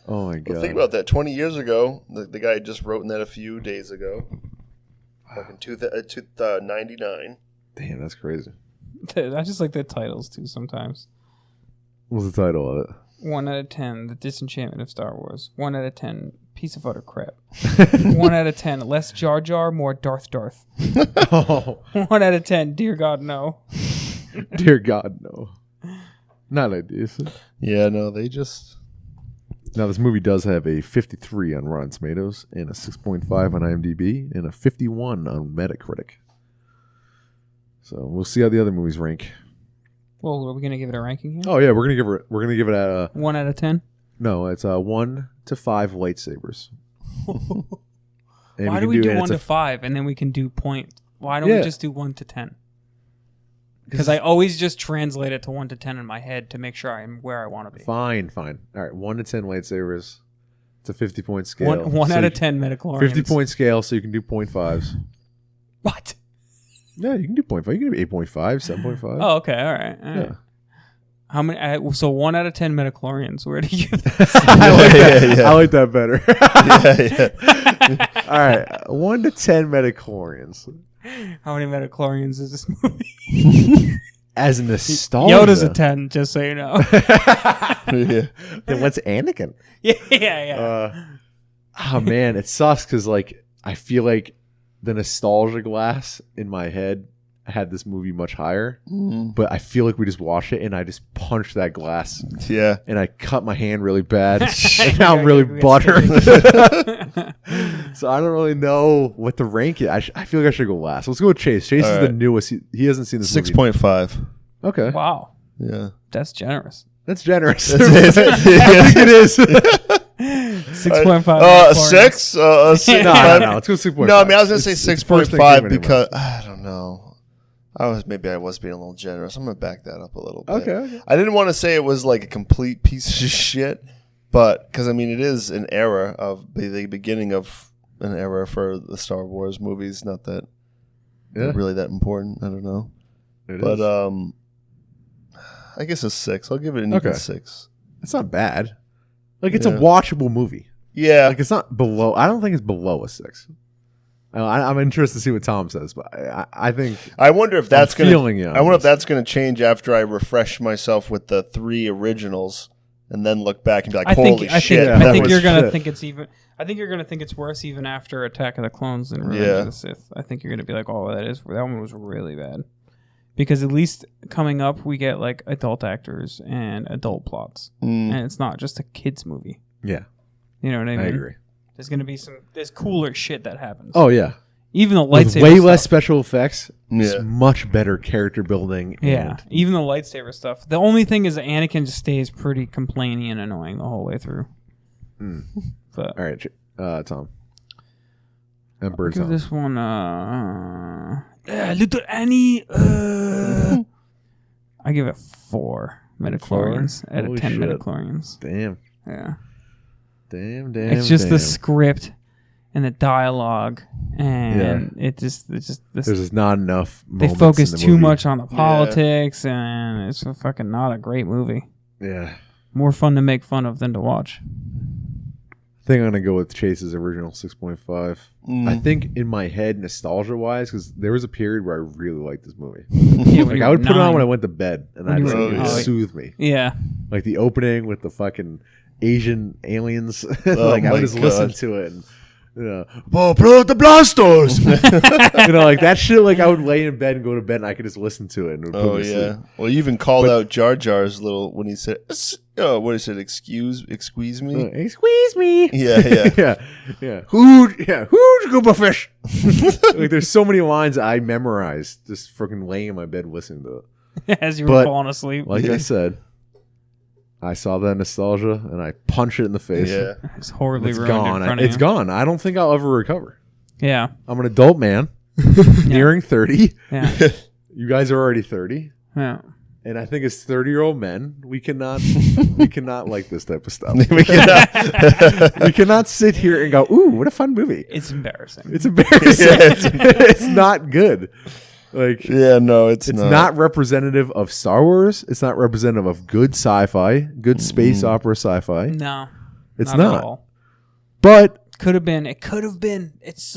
Oh, my God. But think about that. 20 years ago, the guy just wrote in that a few days ago. Fucking 99. Damn, that's crazy. I just like the titles too sometimes. What's the title of it? 1 out of 10, The Disenchantment of Star Wars. 1 out of 10, Piece of Utter Crap. 1 out of 10, Less Jar Jar, More Darth. Oh, 1 out of 10, Dear God, No. dear God, no. Not like this. Yeah, no, they just... Now, this movie does have a 53 on Rotten Tomatoes and a 6.5 on IMDb and a 51 on Metacritic. So we'll see how the other movies rank. Well, are we gonna give it a ranking here? Oh yeah, we're gonna give it a 1 out of 10. no. It's 1 to 5 lightsabers. And Why can do we do and 1 it's to a- 5 and then we can do point? Why don't Yeah. we just do 1 to 10? Because I always just translate it to 1 to 10 in my head to make sure I'm where I want to be. Fine. All right, 1 to 10 lightsabers. It's a 50-point scale. One So out you- of 10 metachlorians. 50-point scale, so you can do 0.5s. What? Yeah, you can do 0.5. You can do 8.5, 7.5. Oh, okay. All right. yeah. How many? So 1 out of 10 metachlorians. Where do you? I like that. yeah. I like that better. yeah. All right, 1 to 10 metachlorians. How many metachlorians is this movie? As nostalgia. Yoda's a 10, just so you know. Yeah. Then what's Anakin? yeah. Oh man, it sucks because like I feel like the nostalgia glass in my head had this movie much higher, but I feel like we just watched it and I just punched that glass Yeah. and I cut my hand really bad and Yeah, now I'm really we got buttered. So I don't really know what to rank it. I feel like I should go last. Let's go with Chase. Chase All is the right. newest. He hasn't seen this movie. 6.5. Okay, Wow, Yeah. that's generous. that's generous. That's it. I think it is. 6.5. 6? No, 6.5? no, let's go 6.5. No, I mean, I was going to say It's the first thing 6.5 came into because, I don't know. I was being a little generous. I'm going to back that up a little bit. Okay. I didn't want to say it was like a complete piece of shit, but because, I mean, it is an era of the beginning of an era for the Star Wars movies. Not that Yeah. they're really that important. I don't know. It But is. I guess a 6. I'll give it an Okay. even 6. It's not bad. Like it's a Yeah. watchable movie. Yeah. Like it's not below. I don't think it's below a 6. I'm interested to see what Tom says, but I think I wonder if that's I'm feeling you on I wonder if this. that's going to change after I refresh myself with the 3 originals and then look back and be like, I "Holy shit!" yeah, I that think was you're gonna shit. think it's even. I think you're gonna think it's worse even after Attack of the Clones and Revenge Yeah. of the Sith. I think you're gonna be like, "Oh, that one was really bad," because at least coming up we get like adult actors and adult plots, and it's not just a kids movie. yeah, You know what I mean? I agree. There's gonna be there's cooler shit that happens. Oh yeah, even the with lightsaber. way stuff. less special effects. It's Yeah. much better character building. Yeah, and even the lightsaber stuff. The only thing is that Anakin just stays pretty complaining and annoying the whole way through. But all right, Tom. Emperor give Tom. this one Little Annie. I give it 4 metachlorians out of Holy 10 shit. metachlorians. Damn, Yeah, damn. it's just the script and the dialogue, and it's just There's just not enough. they moments focus in the too movie. much on the politics, and it's fucking not a great movie. Yeah, More fun to make fun of than to watch. I think I'm gonna go with Chase's original 6.5. I think in my head, nostalgia wise, because there was a period where I really liked this movie. Yeah, when Like you I were would put it on 9. when I went to bed, and When I you just were- it would oh, soothe me. Yeah. Like the opening with the fucking Asian aliens. Oh like I my would just God. listen to it. And, blow out the blasters. Like that shit. Like I would lay in bed and go to bed, and I could just listen to it. And it would put Oh me to yeah. sleep. Well, you even called out Jar Jar's little when he said, "What he said? Excuse me." Hey, squeeze me. Yeah. yeah. Who'd scoop a fish? Like there's so many lines I memorized just freaking laying in my bed listening to it. As you were But- falling asleep. Like I said, I saw that nostalgia and I punch it in the face. Yeah. It's horribly It's ruined gone. in front of It's you. gone. I don't think I'll ever recover. Yeah. I'm an adult man, nearing 30. Yeah. You guys are already 30. Yeah. And I think as 30-year-old men, we cannot like this type of stuff. We cannot sit here and go, ooh, what a fun movie. It's embarrassing. It's embarrassing. It's not good. Like, Yeah, no, it's not representative of Star Wars. It's not representative of good sci-fi, good space opera sci-fi. No. It's At not. all. But Could have been. It could have been. It's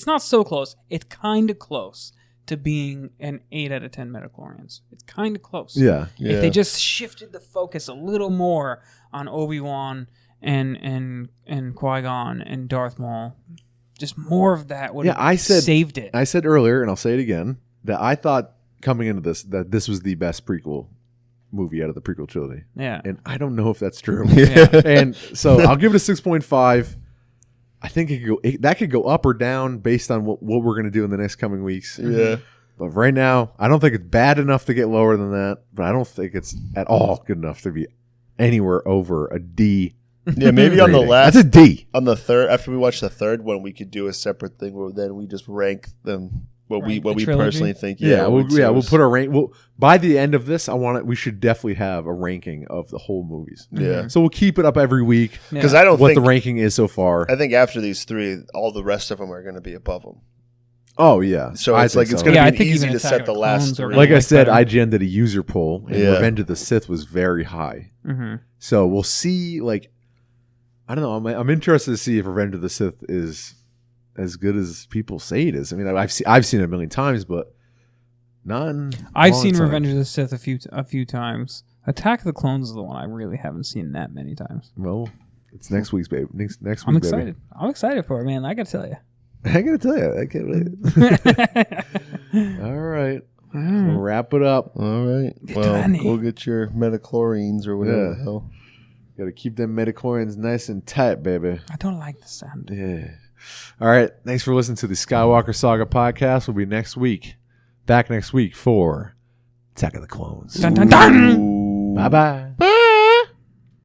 not so close. It's kind of close to being an 8 out of 10 Metachlorians. It's kind of close. yeah. If they just shifted the focus a little more on Obi-Wan and Qui-Gon and Darth Maul, just more of that would have saved it. I said earlier, and I'll say it again, that I thought coming into this that this was the best prequel movie out of the prequel trilogy. Yeah. And I don't know if that's true. Yeah. And so I'll give it a 6.5. I think that could go up or down based on what we're going to do in the next coming weeks. Yeah. But right now, I don't think it's bad enough to get lower than that, but I don't think it's at all good enough to be anywhere over a D. Yeah, maybe on the rating. last. That's a D. On the third, after we watch the third one, we could do a separate thing where then we just rank them. What Rank we the trilogy? personally think. We'll put our rank. By the end of this, we should definitely have a ranking of the whole movies. Yeah. So we'll keep it up every week. Because I don't what think the ranking is so far. I think after these three, all the rest of them are going to be above them. Oh yeah. So I it's think like it's so. going Yeah, I to be think easy even to Attack set of the the last Clones are three. gonna Like I like said, better. IGN did a user poll, and Yeah. Revenge of the Sith was very high. Mm-hmm. So we'll see. Like, I don't know. I'm interested to see if Revenge of the Sith is as good as people say it is. I mean, I've seen it a million times, but none. I've seen Revenge of the Sith a few times. Attack of the Clones is the one I really haven't seen that many times. Well, it's next week's baby. Next week, I'm baby. excited. I'm excited for it, man. I gotta tell you. I gotta tell you, I can't wait. All right, we'll wrap it up. All right. Get Well, Danny. go get your metachlorines or whatever Yeah. the hell. Gotta keep them midichlorians nice and tight, baby. I don't like the sound. Yeah. All right. Thanks for listening to the Skywalker Saga podcast. We'll be back next week for Attack of the Clones. Dun, dun, dun. Ooh. Bye bye.